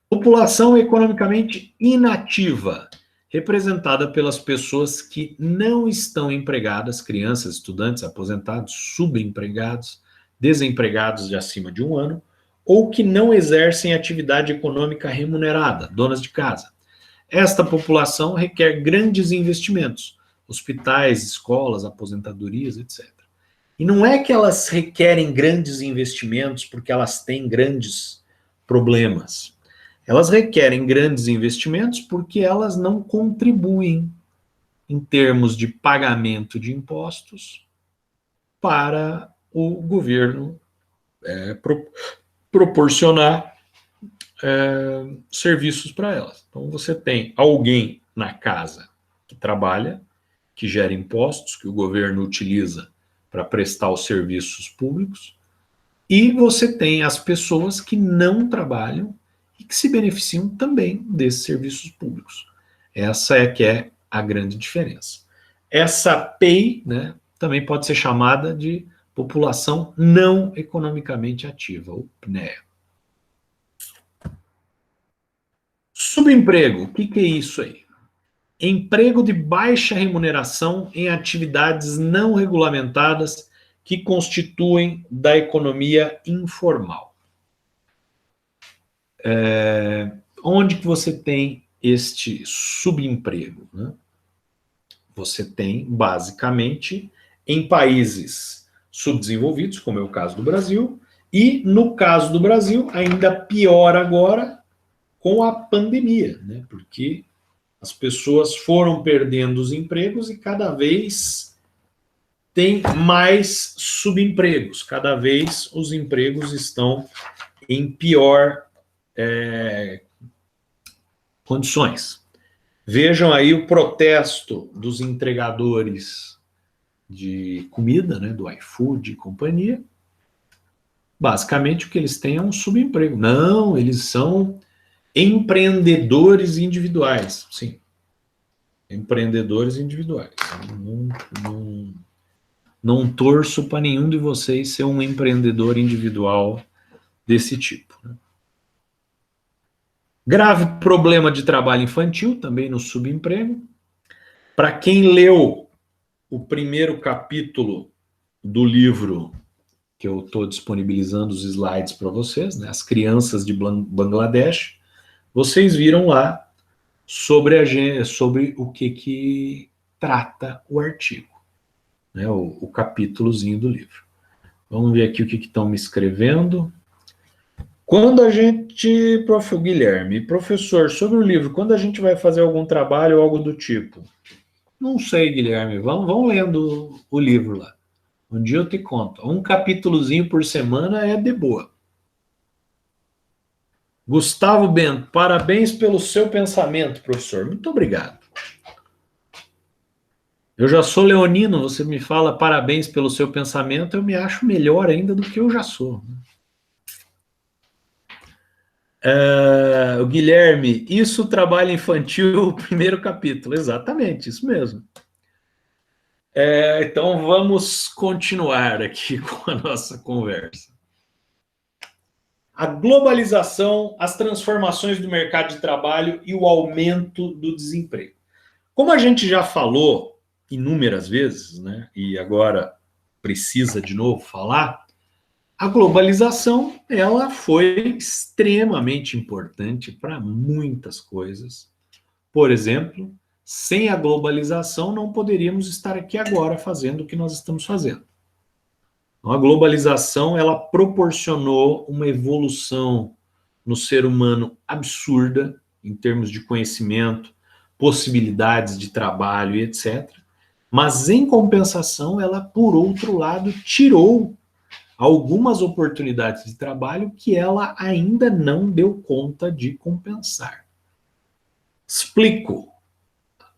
População economicamente inativa, representada pelas pessoas que não estão empregadas, crianças, estudantes, aposentados, subempregados, desempregados de acima de um ano, ou que não exercem atividade econômica remunerada, donas de casa. Esta população requer grandes investimentos, hospitais, escolas, aposentadorias, etc. E não é que elas requerem grandes investimentos porque elas têm grandes problemas. Elas requerem grandes investimentos porque elas não contribuem em termos de pagamento de impostos para o governo proporcionar serviços para elas. Então, você tem alguém na casa que trabalha, que gera impostos, que o governo utiliza para prestar os serviços públicos, e você tem as pessoas que não trabalham e que se beneficiam também desses serviços públicos. Essa é que é a grande diferença. Essa PEI, né, também pode ser chamada de população não economicamente ativa, ou PNEA. Subemprego, o que é isso aí? Emprego de baixa remuneração em atividades não regulamentadas que constituem da economia informal. Onde que você tem este subemprego, né? Você tem, basicamente, em países subdesenvolvidos, como é o caso do Brasil, e, no caso do Brasil, ainda pior agora, com a pandemia, né? Porque as pessoas foram perdendo os empregos e cada vez tem mais subempregos, cada vez os empregos estão em pior condições. Vejam aí o protesto dos entregadores de comida, né, do iFood e companhia. Basicamente, o que eles têm é um subemprego. Não, eles são empreendedores individuais. Sim, empreendedores individuais. Não torço para nenhum de vocês ser um empreendedor individual desse tipo, né? Grave problema de trabalho infantil, também no subemprego. Para quem leu o primeiro capítulo do livro, que eu estou disponibilizando os slides para vocês, né, As Crianças de Bangladesh, vocês viram lá sobre o que trata o artigo, né, o capítulozinho do livro. Vamos ver aqui o que estão me escrevendo. Quando a gente, prof. Guilherme, professor, sobre o livro, quando a gente vai fazer algum trabalho ou algo do tipo? Não sei, Guilherme, vão lendo o livro lá. Um dia eu te conto. Um capítulozinho por semana é de boa. Gustavo Bento, parabéns pelo seu pensamento, professor. Muito obrigado. Eu já sou leonino, você me fala parabéns pelo seu pensamento, eu me acho melhor ainda do que eu já sou. O Guilherme, isso trabalho infantil, o primeiro capítulo. Exatamente, isso mesmo. Então vamos continuar aqui com a nossa conversa. A globalização, as transformações do mercado de trabalho e o aumento do desemprego. Como a gente já falou inúmeras vezes, né, e agora precisa de novo falar, a globalização ela foi extremamente importante para muitas coisas. Por exemplo, sem a globalização não poderíamos estar aqui agora fazendo o que nós estamos fazendo. Então, a globalização ela proporcionou uma evolução no ser humano absurda em termos de conhecimento, possibilidades de trabalho e etc. Mas, em compensação, ela, por outro lado, tirou algumas oportunidades de trabalho que ela ainda não deu conta de compensar. Explico.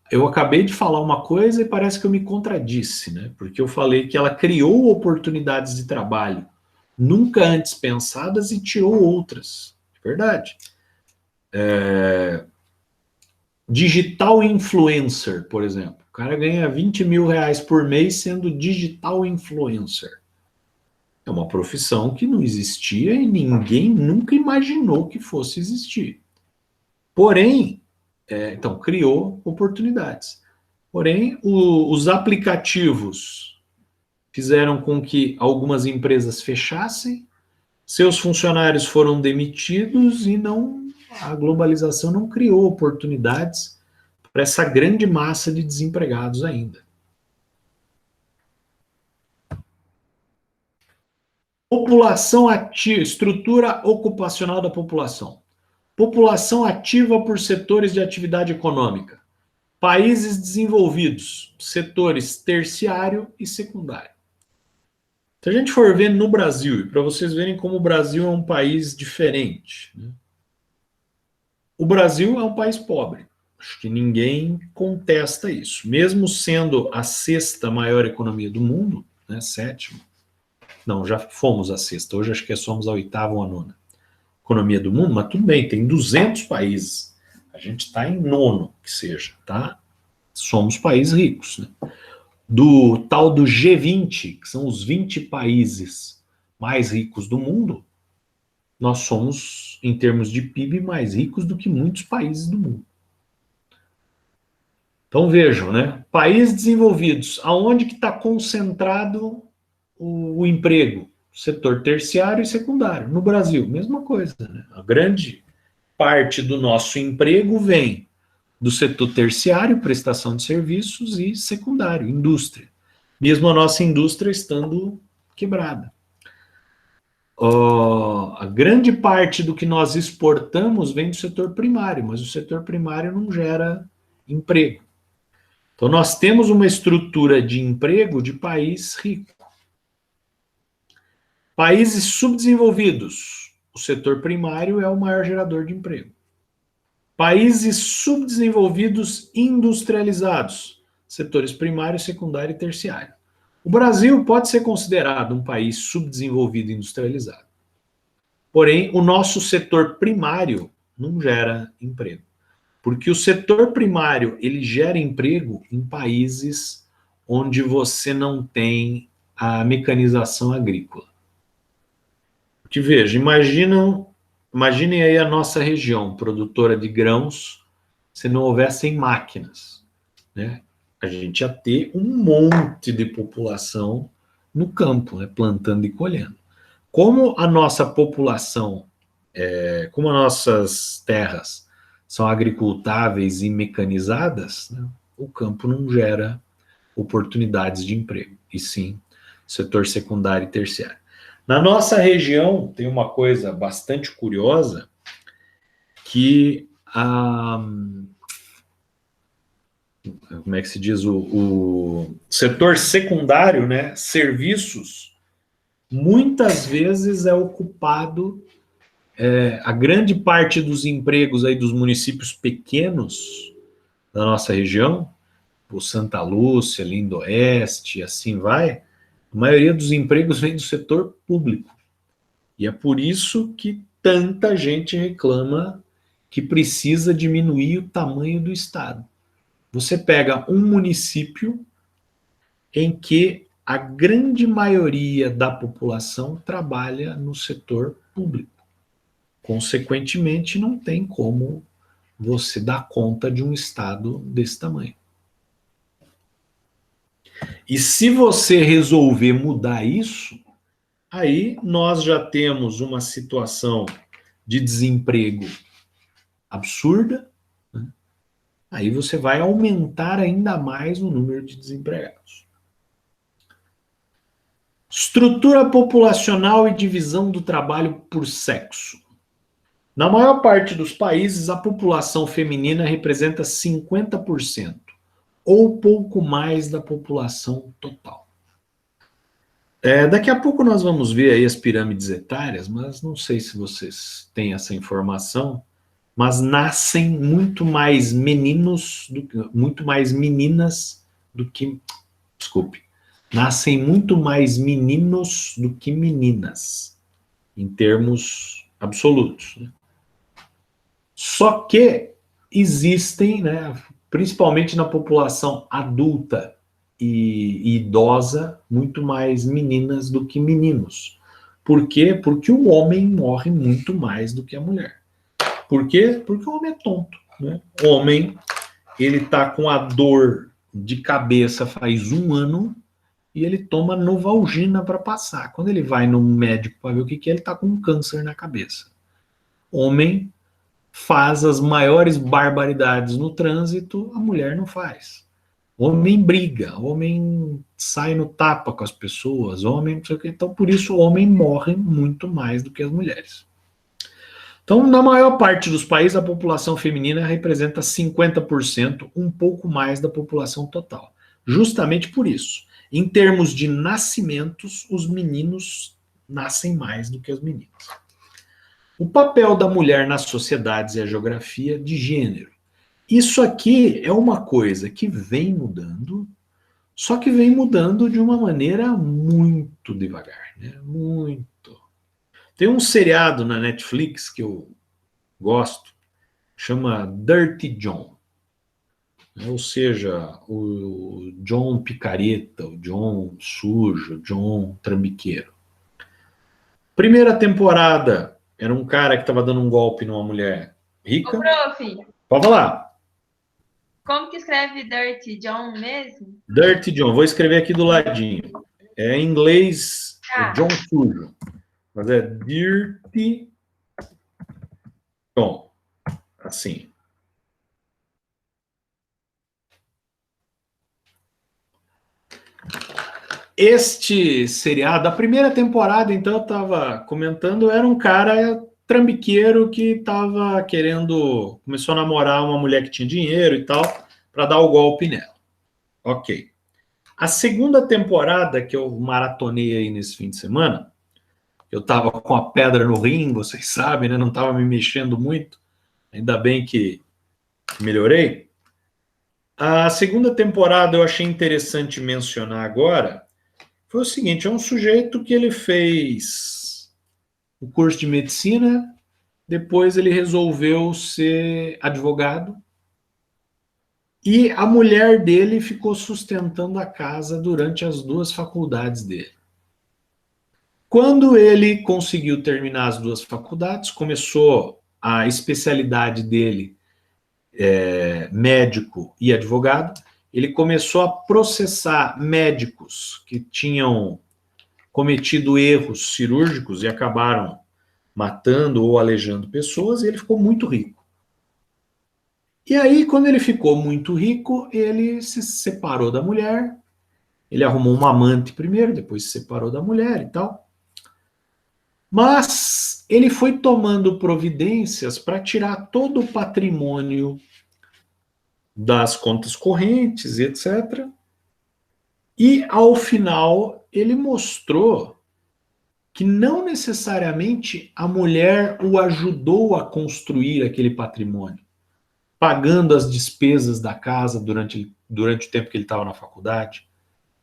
Eu acabei de falar uma coisa e parece que eu me contradisse, né? Porque eu falei que ela criou oportunidades de trabalho nunca antes pensadas e tirou outras. Verdade. Digital influencer, por exemplo. O cara ganha 20 mil reais por mês sendo digital influencer. É uma profissão que não existia e ninguém nunca imaginou que fosse existir. Porém, então, criou oportunidades. Porém, os aplicativos fizeram com que algumas empresas fechassem, seus funcionários foram demitidos e a globalização não criou oportunidades para essa grande massa de desempregados ainda. População ativa, estrutura ocupacional da população. População ativa por setores de atividade econômica. Países desenvolvidos, setores terciário e secundário. Se a gente for ver no Brasil, e para vocês verem como o Brasil é um país diferente, né? O Brasil é um país pobre. Acho que ninguém contesta isso. Mesmo sendo a sexta maior economia do mundo, né, sétima, não, já fomos a sexta, hoje acho que somos a oitava ou a nona economia do mundo, mas tudo bem, tem 200 países. A gente está em nono, que seja, tá? Somos países ricos, né? Do tal do G20, que são os 20 países mais ricos do mundo, nós somos, em termos de PIB, mais ricos do que muitos países do mundo. Então vejam, né? Países desenvolvidos, aonde que está concentrado o emprego? Setor terciário e secundário. No Brasil, mesma coisa, né? A grande parte do nosso emprego vem do setor terciário, prestação de serviços, e secundário, indústria. Mesmo a nossa indústria estando quebrada. A grande parte do que nós exportamos vem do setor primário, mas o setor primário não gera emprego. Então, nós temos uma estrutura de emprego de país rico. Países subdesenvolvidos, o setor primário é o maior gerador de emprego. Países subdesenvolvidos industrializados, setores primário, secundário e terciário. O Brasil pode ser considerado um país subdesenvolvido e industrializado. Porém, o nosso setor primário não gera emprego. Porque o setor primário, ele gera emprego em países onde você não tem a mecanização agrícola. Porque veja, imaginem aí a nossa região, produtora de grãos, se não houvessem máquinas, né? A gente ia ter um monte de população no campo, né? Plantando e colhendo. Como a nossa população, como as nossas terras são agricultáveis e mecanizadas, né? O campo não gera oportunidades de emprego, e sim setor secundário e terciário. Na nossa região tem uma coisa bastante curiosa, que como é que se diz, o setor secundário, né, serviços, muitas vezes é ocupado, a grande parte dos empregos aí dos municípios pequenos da nossa região, por Santa Lúcia, Lindoeste, assim vai, a maioria dos empregos vem do setor público. E é por isso que tanta gente reclama que precisa diminuir o tamanho do Estado. Você pega um município em que a grande maioria da população trabalha no setor público. Consequentemente, não tem como você dar conta de um Estado desse tamanho. E se você resolver mudar isso, aí nós já temos uma situação de desemprego absurda, né? Aí você vai aumentar ainda mais o número de desempregados. Estrutura populacional e divisão do trabalho por sexo. Na maior parte dos países, a população feminina representa 50%, ou pouco mais da população total. Daqui a pouco nós vamos ver aí as pirâmides etárias, mas não sei se vocês têm essa informação, mas nascem muito mais meninos, muito mais meninas do que, desculpe, nascem muito mais meninos do que meninas, em termos absolutos, né? Só que existem, né, principalmente na população adulta e idosa, muito mais meninas do que meninos. Por quê? Porque o homem morre muito mais do que a mulher. Por quê? Porque o homem é tonto, né? O homem, ele tá com a dor de cabeça faz 1 ano e ele toma Novalgina para passar. Quando ele vai no médico para ver o que é, ele tá com um câncer na cabeça. Homem faz as maiores barbaridades no trânsito, a mulher não faz. Homem briga, homem sai no tapa com as pessoas, homem não sei o que. Então, por isso, o homem morre muito mais do que as mulheres. Então, na maior parte dos países, a população feminina representa 50%, um pouco mais da população total. Justamente por isso. Em termos de nascimentos, os meninos nascem mais do que as meninas. O papel da mulher nas sociedades e a geografia de gênero. Isso aqui é uma coisa que vem mudando, só que vem mudando de uma maneira muito devagar, né? Muito. Tem um seriado na Netflix que eu gosto, chama Dirty John. Ou seja, o John picareta, o John sujo, o John trambiqueiro. Primeira temporada, era um cara que estava dando um golpe numa mulher rica. Ô, prof, Pode falar. como que escreve Dirty John mesmo? Dirty John, vou escrever aqui do ladinho. É em inglês, é John sujo. Mas é Dirty John. Assim. Este seriado, a primeira temporada, então, eu estava comentando, era um cara trambiqueiro que estava querendo, começou a namorar uma mulher que tinha dinheiro e tal, para dar o golpe nela. Ok. A segunda temporada que eu maratonei aí nesse fim de semana, eu estava com a pedra no rim, vocês sabem, né? Não estava me mexendo muito, ainda bem que melhorei. A segunda temporada eu achei interessante mencionar agora, foi o seguinte, é um sujeito que ele fez o curso de medicina, depois ele resolveu ser advogado, e a mulher dele ficou sustentando a casa durante as duas faculdades dele. Quando ele conseguiu terminar as duas faculdades, começou a especialidade dele, médico e advogado, ele começou a processar médicos que tinham cometido erros cirúrgicos e acabaram matando ou aleijando pessoas, e ele ficou muito rico. E aí, quando ele ficou muito rico, ele se separou da mulher, ele arrumou uma amante primeiro, depois se separou da mulher e tal. Mas ele foi tomando providências para tirar todo o patrimônio das contas correntes, etc. E, ao final, ele mostrou que não necessariamente a mulher o ajudou a construir aquele patrimônio, pagando as despesas da casa durante o tempo que ele estava na faculdade.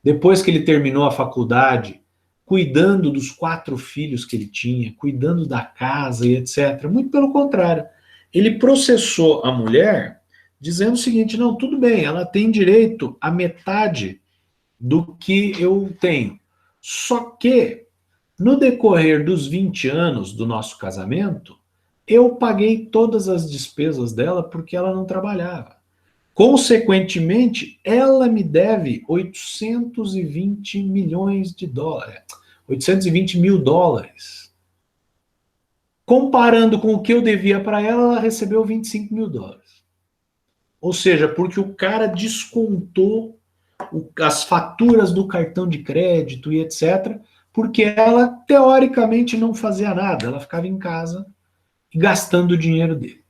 Depois que ele terminou a faculdade, cuidando dos 4 filhos que ele tinha, cuidando da casa e etc. Muito pelo contrário. Ele processou a mulher dizendo o seguinte, não, tudo bem, ela tem direito a metade do que eu tenho. Só que, no decorrer dos 20 anos do nosso casamento, eu paguei todas as despesas dela porque ela não trabalhava. Consequentemente, ela me deve 820 milhões de dólares. 820 mil dólares. Comparando com o que eu devia para ela, ela recebeu 25 mil dólares. Ou seja, porque o cara descontou as faturas do cartão de crédito e etc., porque ela, teoricamente, não fazia nada. Ela ficava em casa gastando o dinheiro dele.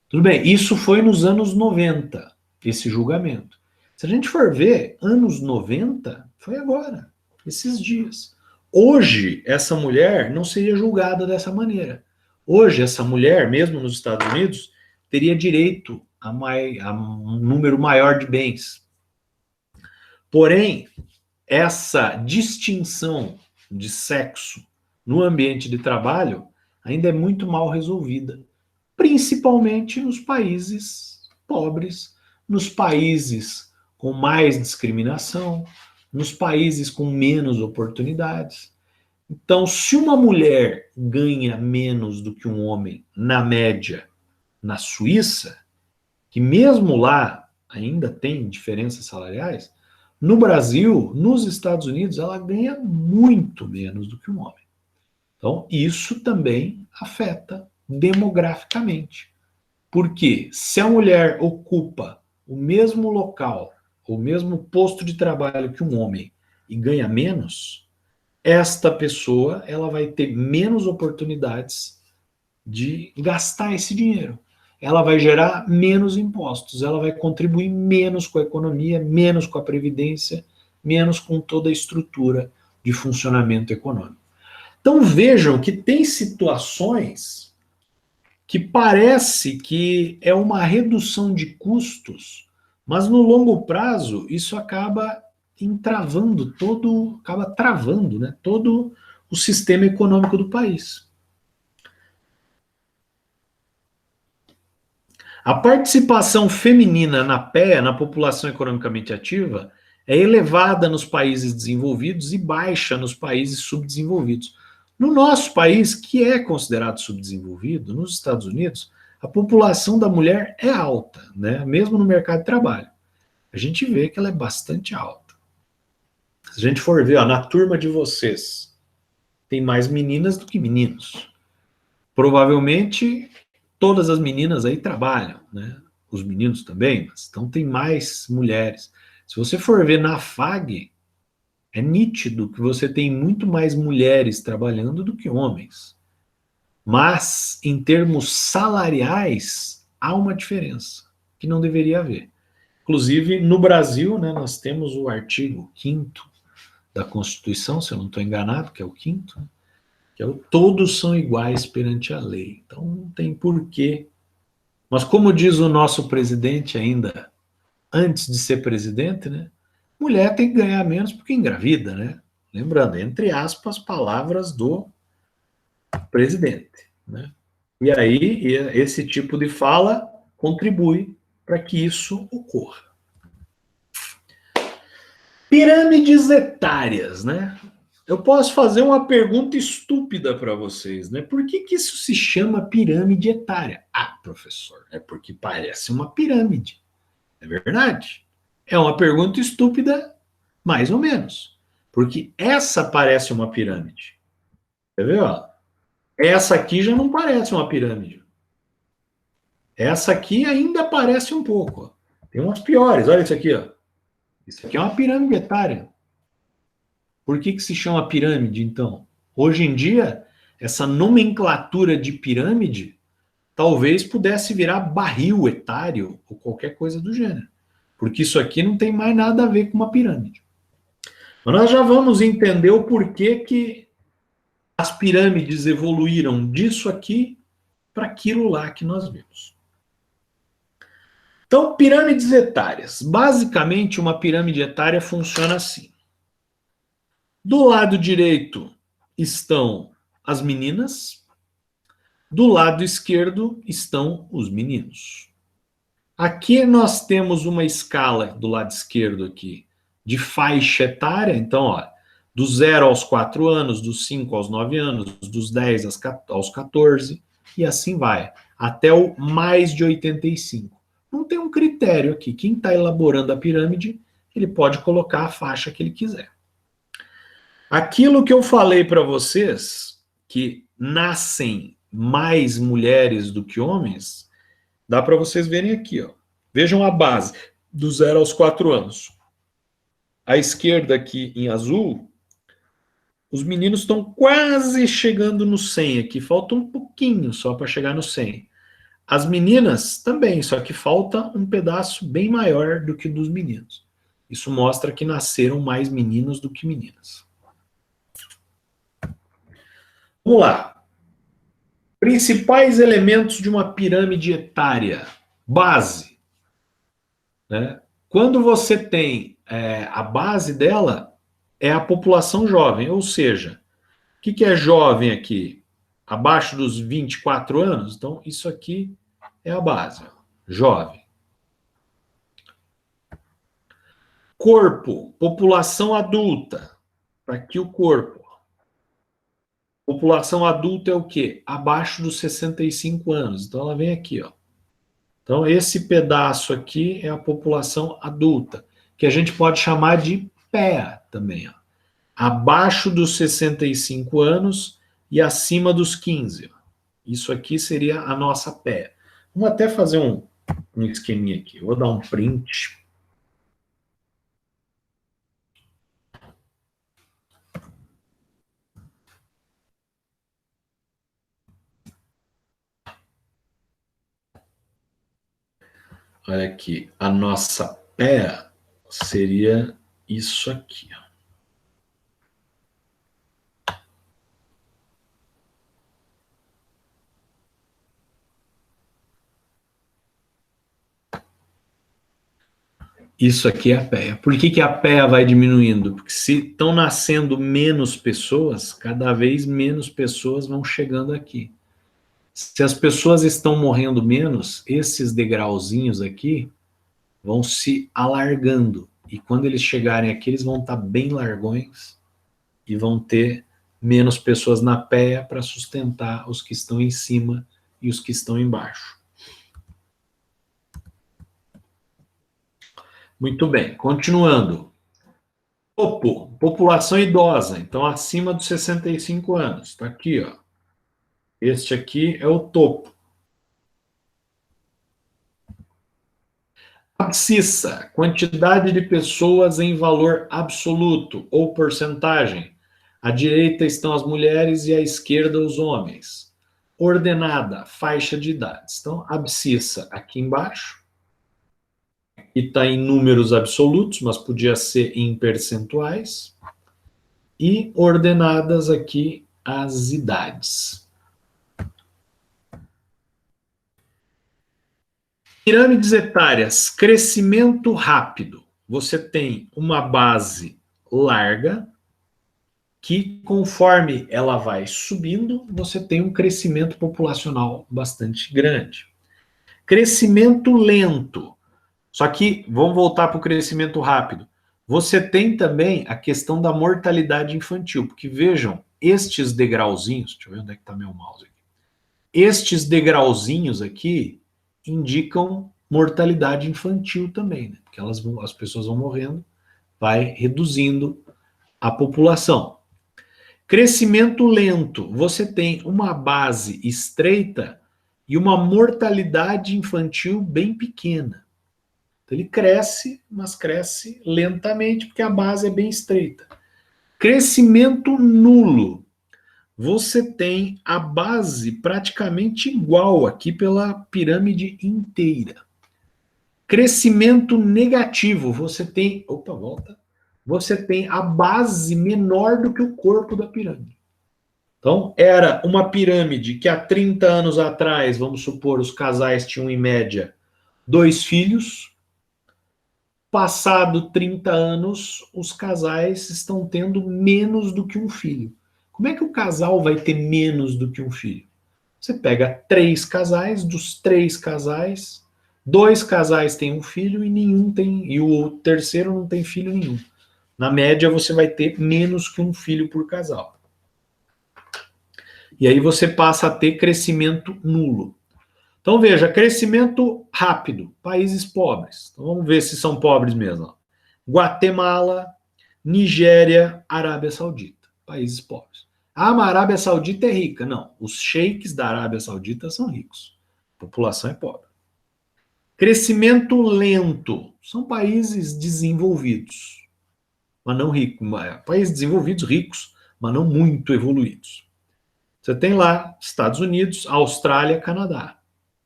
Tudo bem, isso foi nos anos 90, esse julgamento. Se a gente for ver, anos 90 foi agora, esses dias. Hoje, essa mulher não seria julgada dessa maneira. Hoje, essa mulher, mesmo nos Estados Unidos, teria direito a um número maior de bens. Porém, essa distinção de sexo no ambiente de trabalho ainda é muito mal resolvida, principalmente nos países pobres, nos países com mais discriminação, nos países com menos oportunidades. Então, se uma mulher ganha menos do que um homem, na média, na Suíça, que mesmo lá ainda tem diferenças salariais, no Brasil, nos Estados Unidos, ela ganha muito menos do que um homem. Então, isso também afeta demograficamente. Porque se a mulher ocupa o mesmo local, o mesmo posto de trabalho que um homem e ganha menos, esta pessoa ela vai ter menos oportunidades de gastar esse dinheiro. Ela vai gerar menos impostos, ela vai contribuir menos com a economia, menos com a previdência, menos com toda a estrutura de funcionamento econômico. Então vejam que tem situações que parece que é uma redução de custos, mas no longo prazo isso acaba entravando todo, acaba travando, né, todo o sistema econômico do país. A participação feminina na PEA, na população economicamente ativa, é elevada nos países desenvolvidos e baixa nos países subdesenvolvidos. No nosso país, que é considerado subdesenvolvido, nos Estados Unidos, a população da mulher é alta, né? Mesmo no mercado de trabalho. A gente vê que ela é bastante alta. Se a gente for ver, ó, na turma de vocês, tem mais meninas do que meninos. Provavelmente todas as meninas aí trabalham, né? Os meninos também, mas então tem mais mulheres. Se você for ver na FAG, é nítido que você tem muito mais mulheres trabalhando do que homens. Mas, em termos salariais, há uma diferença que não deveria haver. Inclusive, no Brasil, né, nós temos o artigo 5º da Constituição, se eu não estou enganado, que é o 5º, que é o todos são iguais perante a lei. Então, não tem porquê. Mas, como diz o nosso presidente ainda, antes de ser presidente, né, mulher tem que ganhar menos porque engravida, né? Lembrando, entre aspas, palavras do presidente, né? E aí, esse tipo de fala contribui para que isso ocorra. Pirâmides etárias, né? Eu posso fazer uma pergunta estúpida para vocês, né? Por que isso se chama pirâmide etária? Ah, professor, é porque parece uma pirâmide. É verdade? É uma pergunta estúpida, mais ou menos. Porque essa parece uma pirâmide. Quer ver? Ó? Essa aqui já não parece uma pirâmide. Essa aqui ainda parece um pouco. Ó. Tem umas piores. Olha isso aqui. Ó. Isso aqui é uma pirâmide etária. Por que se chama pirâmide, então? Hoje em dia, essa nomenclatura de pirâmide talvez pudesse virar barril etário ou qualquer coisa do gênero. Porque isso aqui não tem mais nada a ver com uma pirâmide. Mas nós já vamos entender o porquê que as pirâmides evoluíram disso aqui para aquilo lá que nós vimos. Então, pirâmides etárias. Basicamente, uma pirâmide etária funciona assim. Do lado direito estão as meninas, do lado esquerdo estão os meninos. Aqui nós temos uma escala do lado esquerdo aqui de faixa etária, então, ó, do 0 aos 4 anos, dos 5 aos 9 anos, dos 10 aos 14, e assim vai, até o mais de 85. Não tem um critério aqui. Quem está elaborando a pirâmide, ele pode colocar a faixa que ele quiser. Aquilo que eu falei para vocês, que nascem mais mulheres do que homens, dá para vocês verem aqui. Ó. Vejam a base, do 0 aos 4 anos. À esquerda aqui em azul, os meninos estão quase chegando no 100 aqui, falta um pouquinho só para chegar no 100. As meninas também, só que falta um pedaço bem maior do que o dos meninos. Isso mostra que nasceram mais meninos do que meninas. Vamos lá. Principais elementos de uma pirâmide etária. Base. Né? Quando você tem a base dela, é a população jovem. Ou seja, o que é jovem aqui? Abaixo dos 24 anos? Então, isso aqui é a base. Jovem. Corpo. População adulta. Está aqui o corpo. População adulta é o quê? Abaixo dos 65 anos. Então, ela vem aqui, ó. Então, esse pedaço aqui é a população adulta, que a gente pode chamar de PEA também. Ó. Abaixo dos 65 anos e acima dos 15. Ó. Isso aqui seria a nossa PEA. Vamos até fazer um esqueminha aqui. Eu vou dar um print. Olha aqui, a nossa PEA seria isso aqui. Ó. Isso aqui é a PEA. Por que, que a PEA vai diminuindo? Porque se estão nascendo menos pessoas, cada vez menos pessoas vão chegando aqui. Se as pessoas estão morrendo menos, esses degrauzinhos aqui vão se alargando. E quando eles chegarem aqui, eles vão estar bem largões e vão ter menos pessoas na PEA para sustentar os que estão em cima e os que estão embaixo. Muito bem, continuando. Topo, população idosa, então acima dos 65 anos. Está aqui, ó. Este aqui é o topo. Abscissa, quantidade de pessoas em valor absoluto ou porcentagem. À direita estão as mulheres e à esquerda os homens. Ordenada, faixa de idades. Então, abscissa aqui embaixo. E está em números absolutos, mas podia ser em percentuais. E ordenadas aqui as idades. Pirâmides etárias, crescimento rápido. Você tem uma base larga, que conforme ela vai subindo, você tem um crescimento populacional bastante grande. Crescimento lento. Só que, vamos voltar para o crescimento rápido. Você tem também a questão da mortalidade infantil, porque vejam, estes degrauzinhos, deixa eu ver onde é que está meu mouse aqui. Estes degrauzinhos aqui indicam mortalidade infantil também, né? Porque as pessoas vão morrendo, vai reduzindo a população. Crescimento lento, você tem uma base estreita e uma mortalidade infantil bem pequena. Então, ele cresce, mas cresce lentamente, porque a base é bem estreita. Crescimento nulo, você tem a base praticamente igual aqui pela pirâmide inteira. Crescimento negativo, você tem... Opa, volta. Você tem a base menor do que o corpo da pirâmide. Então, era uma pirâmide que há 30 anos atrás, vamos supor, os casais tinham em média 2 filhos. Passado 30 anos, os casais estão tendo menos do que um filho. Como é que o casal vai ter menos do que um filho? Você pega 3 casais, dos 3 casais, 2 casais têm um filho e nenhum tem, e o terceiro não tem filho nenhum. Na média, você vai ter menos que um filho por casal. E aí você passa a ter crescimento nulo. Então veja, crescimento rápido, países pobres. Então vamos ver se são pobres mesmo. Guatemala, Nigéria, Arábia Saudita, países pobres. Ah, mas a Arábia Saudita é rica. Não, os sheiks da Arábia Saudita são ricos. A população é pobre. Crescimento lento, são países desenvolvidos, mas não ricos. Países desenvolvidos ricos, mas não muito evoluídos. Você tem lá Estados Unidos, Austrália, Canadá.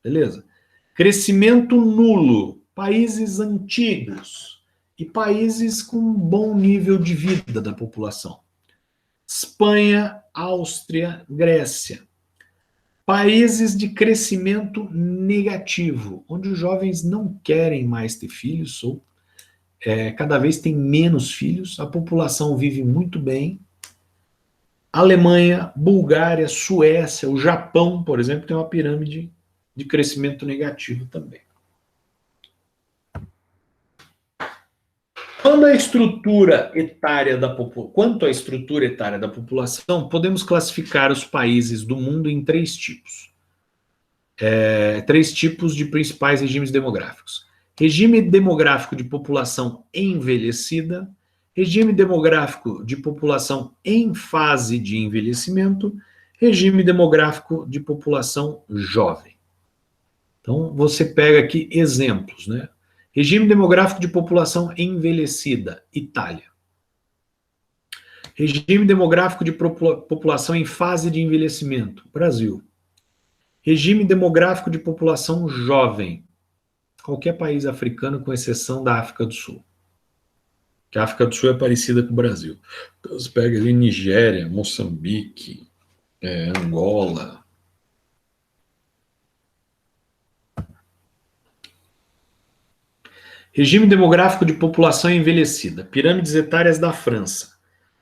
Beleza? Crescimento nulo, países antigos e países com bom nível de vida da população. Espanha, Áustria, Grécia. Países de crescimento negativo, onde os jovens não querem mais ter filhos, ou cada vez tem menos filhos, a população vive muito bem. Alemanha, Bulgária, Suécia, o Japão, por exemplo, tem uma pirâmide de crescimento negativo também. Quanto à estrutura etária da população, podemos classificar os países do mundo em 3 tipos. 3 tipos de principais regimes demográficos. Regime demográfico de população envelhecida, regime demográfico de população em fase de envelhecimento, regime demográfico de população jovem. Então, você pega aqui exemplos, né? Regime demográfico de população envelhecida, Itália. Regime demográfico de população em fase de envelhecimento, Brasil. Regime demográfico de população jovem, qualquer país africano, com exceção da África do Sul. Que a África do Sul é parecida com o Brasil. Então, você pega ali Nigéria, Moçambique, Angola. Regime demográfico de população envelhecida. Pirâmides etárias da França.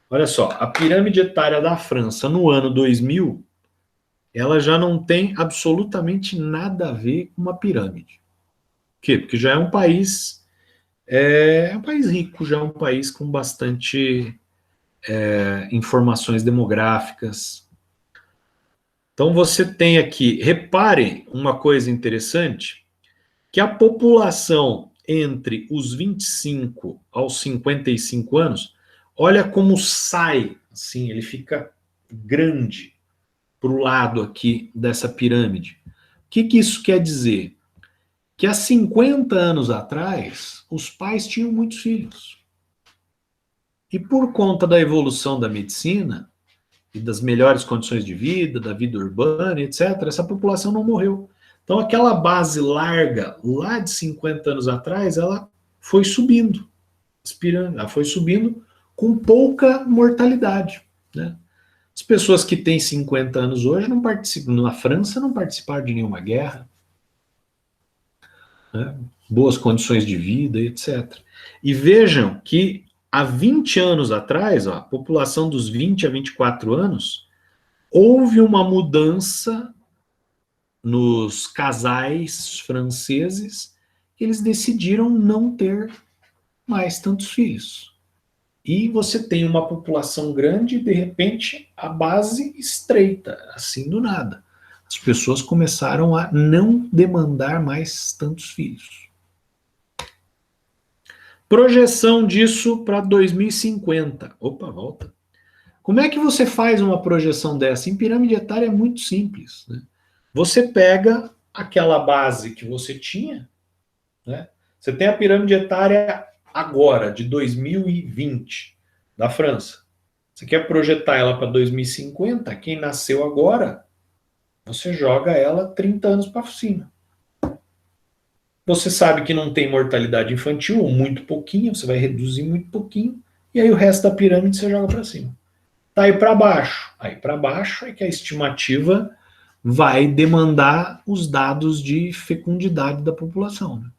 Olha só, a pirâmide etária da França no ano 2000, ela já não tem absolutamente nada a ver com uma pirâmide. Por quê? Porque já é um país rico, já é um país com bastante informações demográficas. Então você tem aqui, reparem uma coisa interessante, que a população entre os 25 aos 55 anos, olha como sai, assim, ele fica grande para o lado aqui dessa pirâmide. O que isso quer dizer? Que há 50 anos atrás, os pais tinham muitos filhos. E por conta da evolução da medicina e das melhores condições de vida, da vida urbana, etc., essa população não morreu. Então, aquela base larga, lá de 50 anos atrás, ela foi subindo, ela foi subindo com pouca mortalidade. Né? As pessoas que têm 50 anos hoje não participam, na França, não participaram de nenhuma guerra, né? Boas condições de vida, etc. E vejam que há 20 anos atrás, ó, a população dos 20 a 24 anos, houve uma mudança nos casais franceses, que eles decidiram não ter mais tantos filhos. E você tem uma população grande e, de repente, a base estreita, assim do nada. As pessoas começaram a não demandar mais tantos filhos. Projeção disso para 2050. Opa, volta. Como é que você faz uma projeção dessa? Em pirâmide etária é muito simples. Né? Você pega aquela base que você tinha, né? Você tem a pirâmide etária agora, de 2020, da França. Você quer projetar ela para 2050? Quem nasceu agora, você joga ela 30 anos para cima. Você sabe que não tem mortalidade infantil, ou muito pouquinho, você vai reduzir muito pouquinho, e aí o resto da pirâmide você joga para cima. Tá aí para baixo. Aí para baixo é que a estimativa vai demandar os dados de fecundidade da população. Né?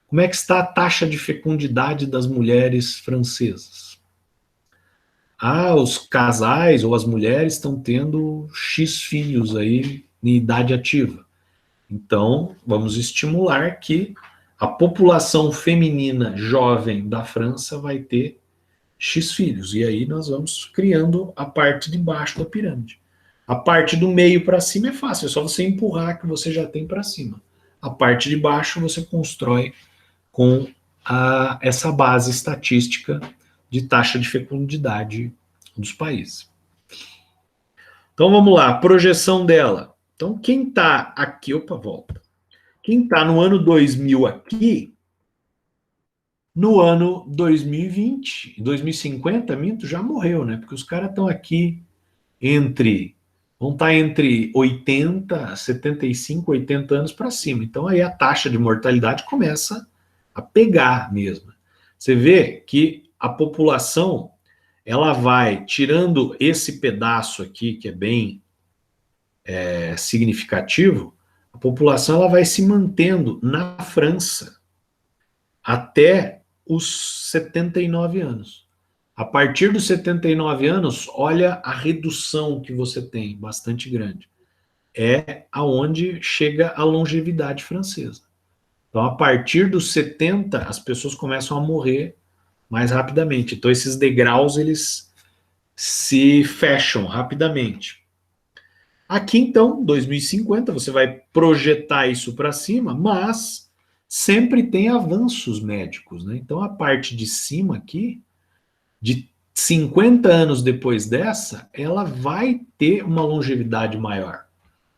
Como é que está a taxa de fecundidade das mulheres francesas? Os casais ou as mulheres estão tendo X filhos aí em idade ativa. Então, vamos estimular que a população feminina jovem da França vai ter X filhos. E aí nós vamos criando a parte de baixo da pirâmide. A parte do meio para cima é fácil, é só você empurrar que você já tem para cima. A parte de baixo você constrói com essa base estatística de taxa de fecundidade dos países. Então vamos lá, projeção dela. Então quem está aqui, volta. Quem está no ano 2000 aqui, no ano 2020, 2050, minto, já morreu, né? Porque os caras estão aqui vão estar entre 80, 75, 80 anos para cima. Então aí a taxa de mortalidade começa a pegar mesmo. Você vê que a população, ela vai tirando esse pedaço aqui, que é bem significativo, a população ela vai se mantendo na França até os 79 anos. A partir dos 79 anos, olha a redução que você tem, bastante grande. É aonde chega a longevidade francesa. Então, a partir dos 70, as pessoas começam a morrer mais rapidamente. Então, esses degraus, eles se fecham rapidamente. Aqui, então, 2050, você vai projetar isso para cima, mas sempre tem avanços médicos, né? Então, a parte de cima aqui, de 50 anos depois dessa, ela vai ter uma longevidade maior.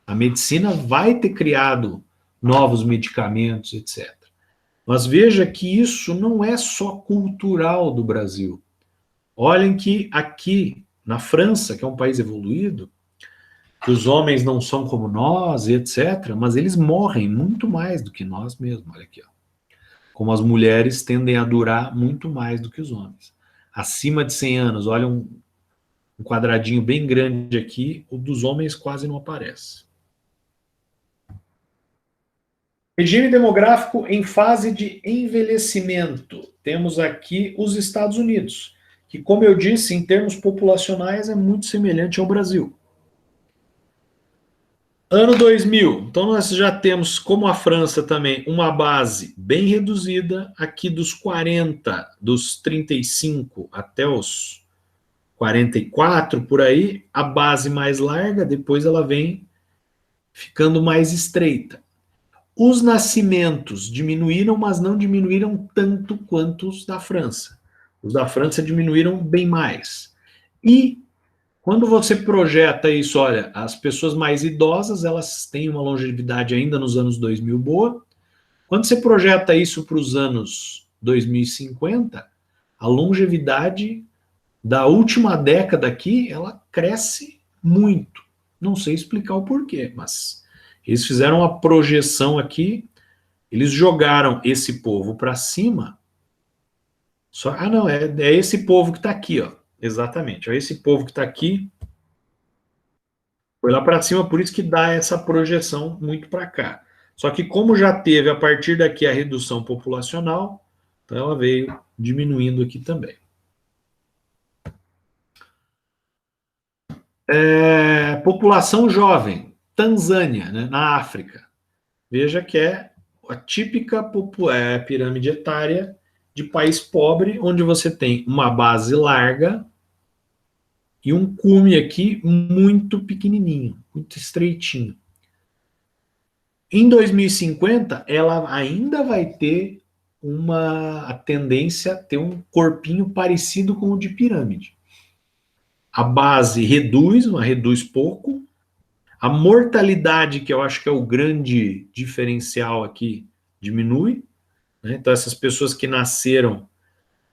A medicina vai ter criado novos medicamentos, etc. Mas veja que isso não é só cultural do Brasil. Olhem que aqui, na França, que é um país evoluído, que os homens não são como nós, etc., mas eles morrem muito mais do que nós mesmos. Olha aqui, ó. Como as mulheres tendem a durar muito mais do que os homens. Acima de 100 anos, olha um quadradinho bem grande aqui, o dos homens quase não aparece. Regime demográfico em fase de envelhecimento. Temos aqui os Estados Unidos, que, como eu disse, em termos populacionais, é muito semelhante ao Brasil. Ano 2000, então nós já temos, como a França também, uma base bem reduzida, aqui dos 40, dos 35 até os 44, por aí, a base mais larga, depois ela vem ficando mais estreita. Os nascimentos diminuíram, mas não diminuíram tanto quanto os da França. Os da França diminuíram bem mais. E quando você projeta isso, olha, as pessoas mais idosas, elas têm uma longevidade ainda nos anos 2000 boa. Quando você projeta isso para os anos 2050, a longevidade da última década aqui, ela cresce muito. Não sei explicar o porquê, mas eles fizeram uma projeção aqui, eles jogaram esse povo para cima. Não, é esse povo que está aqui, ó. Exatamente, é esse povo que está aqui. Foi lá para cima, por isso que dá essa projeção muito para cá. Só que como já teve a partir daqui a redução populacional, então ela veio diminuindo aqui também. População jovem, Tanzânia, né, na África. Veja que é a típica pirâmide etária de país pobre, onde você tem uma base larga e um cume aqui muito pequenininho, muito estreitinho. Em 2050, ela ainda vai ter a tendência a ter um corpinho parecido com o de pirâmide. A base reduz pouco. A mortalidade, que eu acho que é o grande diferencial aqui, diminui. Né? Então, essas pessoas que nasceram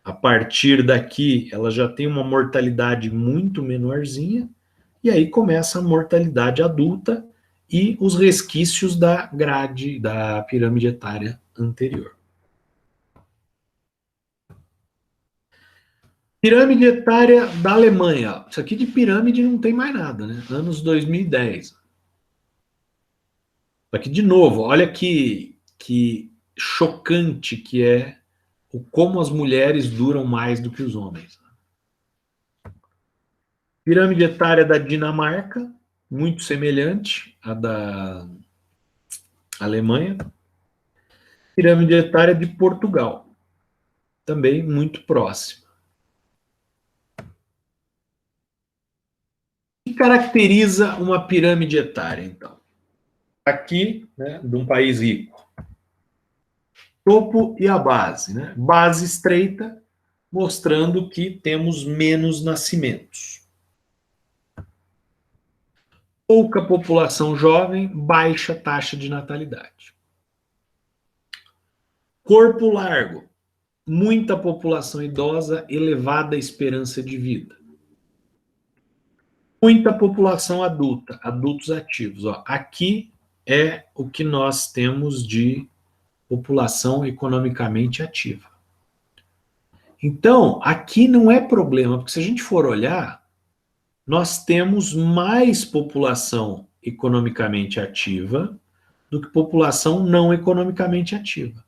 a partir daqui, elas já têm uma mortalidade muito menorzinha. E aí começa a mortalidade adulta e os resquícios da grade, da pirâmide etária anterior. Pirâmide etária da Alemanha. Isso aqui de pirâmide não tem mais nada, né? Anos 2010. Aqui de novo, olha que chocante que é como as mulheres duram mais do que os homens. Pirâmide etária da Dinamarca, muito semelhante à da Alemanha. Pirâmide etária de Portugal, também muito próxima. O que caracteriza uma pirâmide etária, então? Aqui, né, de um país rico. Topo e a base, né? Base estreita, mostrando que temos menos nascimentos. Pouca população jovem, baixa taxa de natalidade. Corpo largo, muita população idosa, elevada esperança de vida. Muita população adulta, adultos ativos. Ó, aqui é o que nós temos de população economicamente ativa. Então, aqui não é problema, porque se a gente for olhar, nós temos mais população economicamente ativa do que população não economicamente ativa.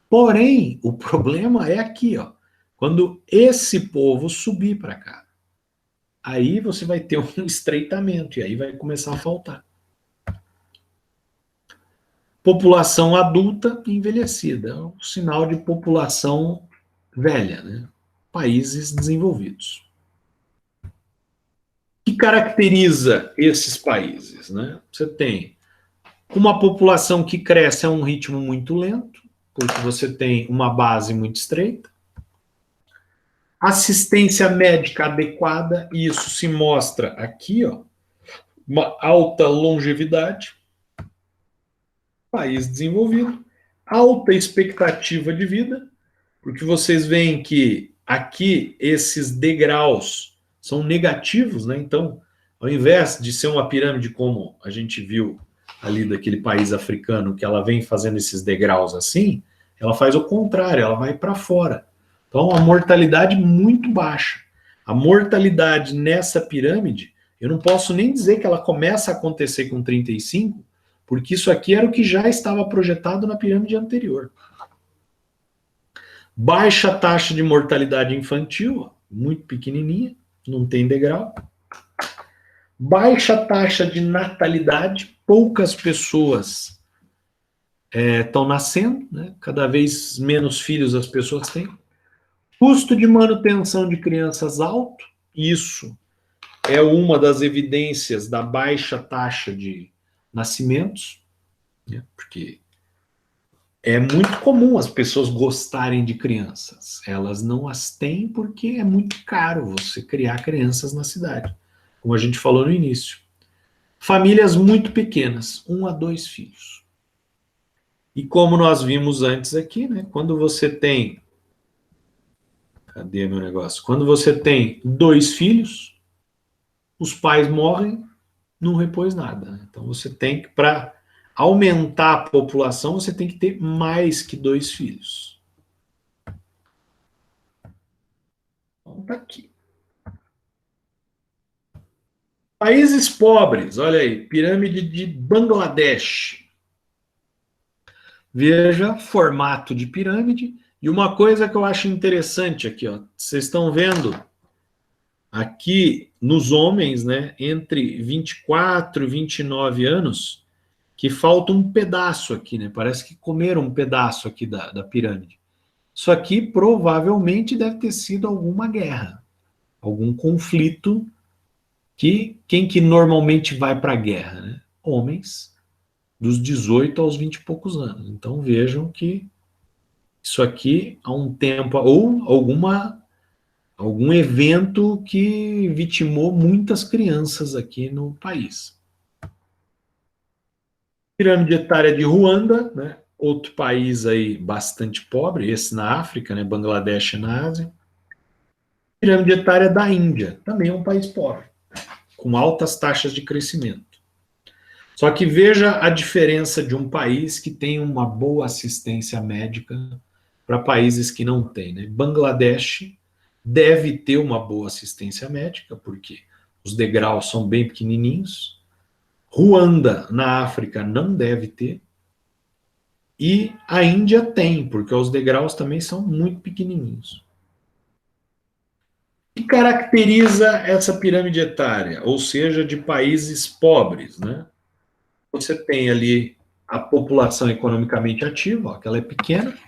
Porém, o problema é aqui, ó, quando esse povo subir para cá. Aí você vai ter um estreitamento, e aí vai começar a faltar. População adulta e envelhecida, é um sinal de população velha, né? Países desenvolvidos. O que caracteriza esses países, né? Você tem uma população que cresce a um ritmo muito lento, porque você tem uma base muito estreita. Assistência médica adequada, e isso se mostra aqui, ó, uma alta longevidade. País desenvolvido, alta expectativa de vida, porque vocês veem que aqui esses degraus são negativos, né? Então, ao invés de ser uma pirâmide como a gente viu ali daquele país africano, que ela vem fazendo esses degraus assim, ela faz o contrário, ela vai para fora. Então, a mortalidade muito baixa. A mortalidade nessa pirâmide, eu não posso nem dizer que ela começa a acontecer com 35, porque isso aqui era o que já estava projetado na pirâmide anterior. Baixa taxa de mortalidade infantil, muito pequenininha, não tem degrau. Baixa taxa de natalidade, poucas pessoas estão nascendo, né? Cada vez menos filhos as pessoas têm. Custo de manutenção de crianças alto, isso é uma das evidências da baixa taxa de nascimentos, né? Porque é muito comum as pessoas gostarem de crianças. Elas não as têm porque é muito caro você criar crianças na cidade, como a gente falou no início. Famílias muito pequenas, 1 a 2 filhos. E como nós vimos antes aqui, né, quando você tem... Cadê meu negócio? Quando você tem 2 filhos, os pais morrem, não repôs nada, né? Então você tem que, para aumentar a população, você tem que ter mais que 2 filhos. Então tá aqui. Países pobres, olha aí, pirâmide de Bangladesh. Veja, formato de pirâmide. E uma coisa que eu acho interessante aqui, ó, vocês estão vendo aqui nos homens, né, entre 24 e 29 anos, que falta um pedaço aqui, né? Parece que comeram um pedaço aqui da pirâmide. Isso aqui provavelmente deve ter sido alguma guerra, algum conflito que quem que normalmente vai para a guerra, né? Homens dos 18 aos 20 e poucos anos. Então vejam que isso aqui há um tempo, ou algum evento que vitimou muitas crianças aqui no país. Pirâmide etária de Ruanda, né? Outro país aí bastante pobre, esse na África, né? Bangladesh na Ásia. Pirâmide etária da Índia, também é um país pobre, com altas taxas de crescimento. Só que veja a diferença de um país que tem uma boa assistência médica para países que não têm, né? Bangladesh deve ter uma boa assistência médica, porque os degraus são bem pequenininhos. Ruanda, na África, não deve ter. E a Índia tem, porque os degraus também são muito pequenininhos. O que caracteriza essa pirâmide etária? Ou seja, de países pobres, né? Você tem ali a população economicamente ativa, ó, que ela é pequena,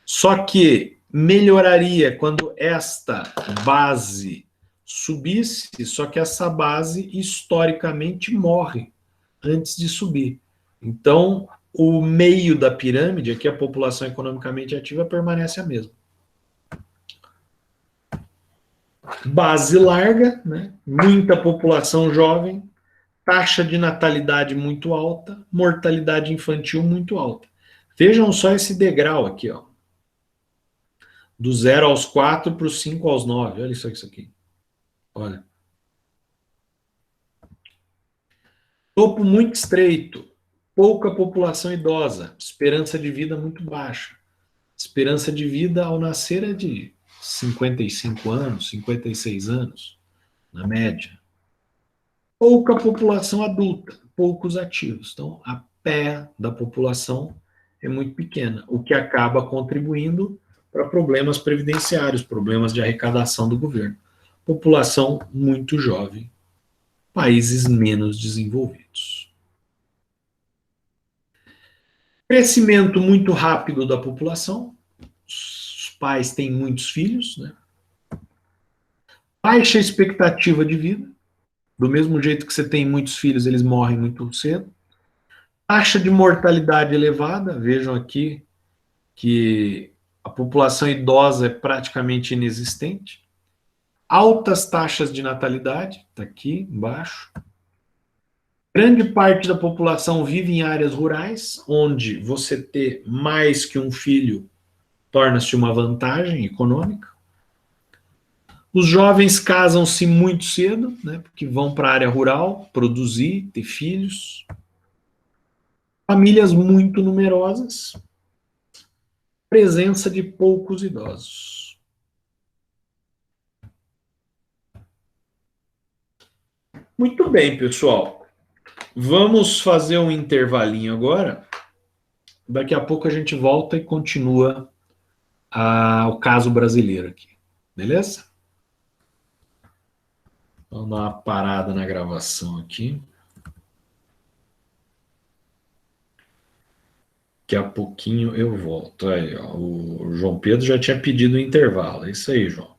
só que melhoraria quando esta base subisse, só que essa base historicamente morre antes de subir. Então, o meio da pirâmide, aqui a população economicamente ativa, permanece a mesma. Base larga, né? Muita população jovem, taxa de natalidade muito alta, mortalidade infantil muito alta. Vejam só esse degrau aqui, ó. Do 0 aos 4 para o 5 aos 9. Olha isso aqui. Olha. Topo muito estreito, pouca população idosa, esperança de vida muito baixa. Esperança de vida ao nascer é de 55 anos, 56 anos, na média. Pouca população adulta, poucos ativos. Então, a pé da população é muito pequena, o que acaba contribuindo para problemas previdenciários, problemas de arrecadação do governo. População muito jovem, países menos desenvolvidos. Crescimento muito rápido da população, os pais têm muitos filhos, né? Baixa expectativa de vida, do mesmo jeito que você tem muitos filhos, eles morrem muito cedo. Taxa de mortalidade elevada, vejam aqui que a população idosa é praticamente inexistente. Altas taxas de natalidade, está aqui embaixo. Grande parte da população vive em áreas rurais, onde você ter mais que um filho torna-se uma vantagem econômica. Os jovens casam-se muito cedo, né, porque vão para a área rural, produzir, ter filhos. Famílias muito numerosas. Presença de poucos idosos. Muito bem, pessoal. Vamos fazer um intervalinho agora. Daqui a pouco a gente volta e continua o caso brasileiro aqui. Beleza? Vamos dar uma parada na gravação aqui. Daqui a pouquinho eu volto. Aí, ó, o João Pedro já tinha pedido um intervalo. É isso aí, João.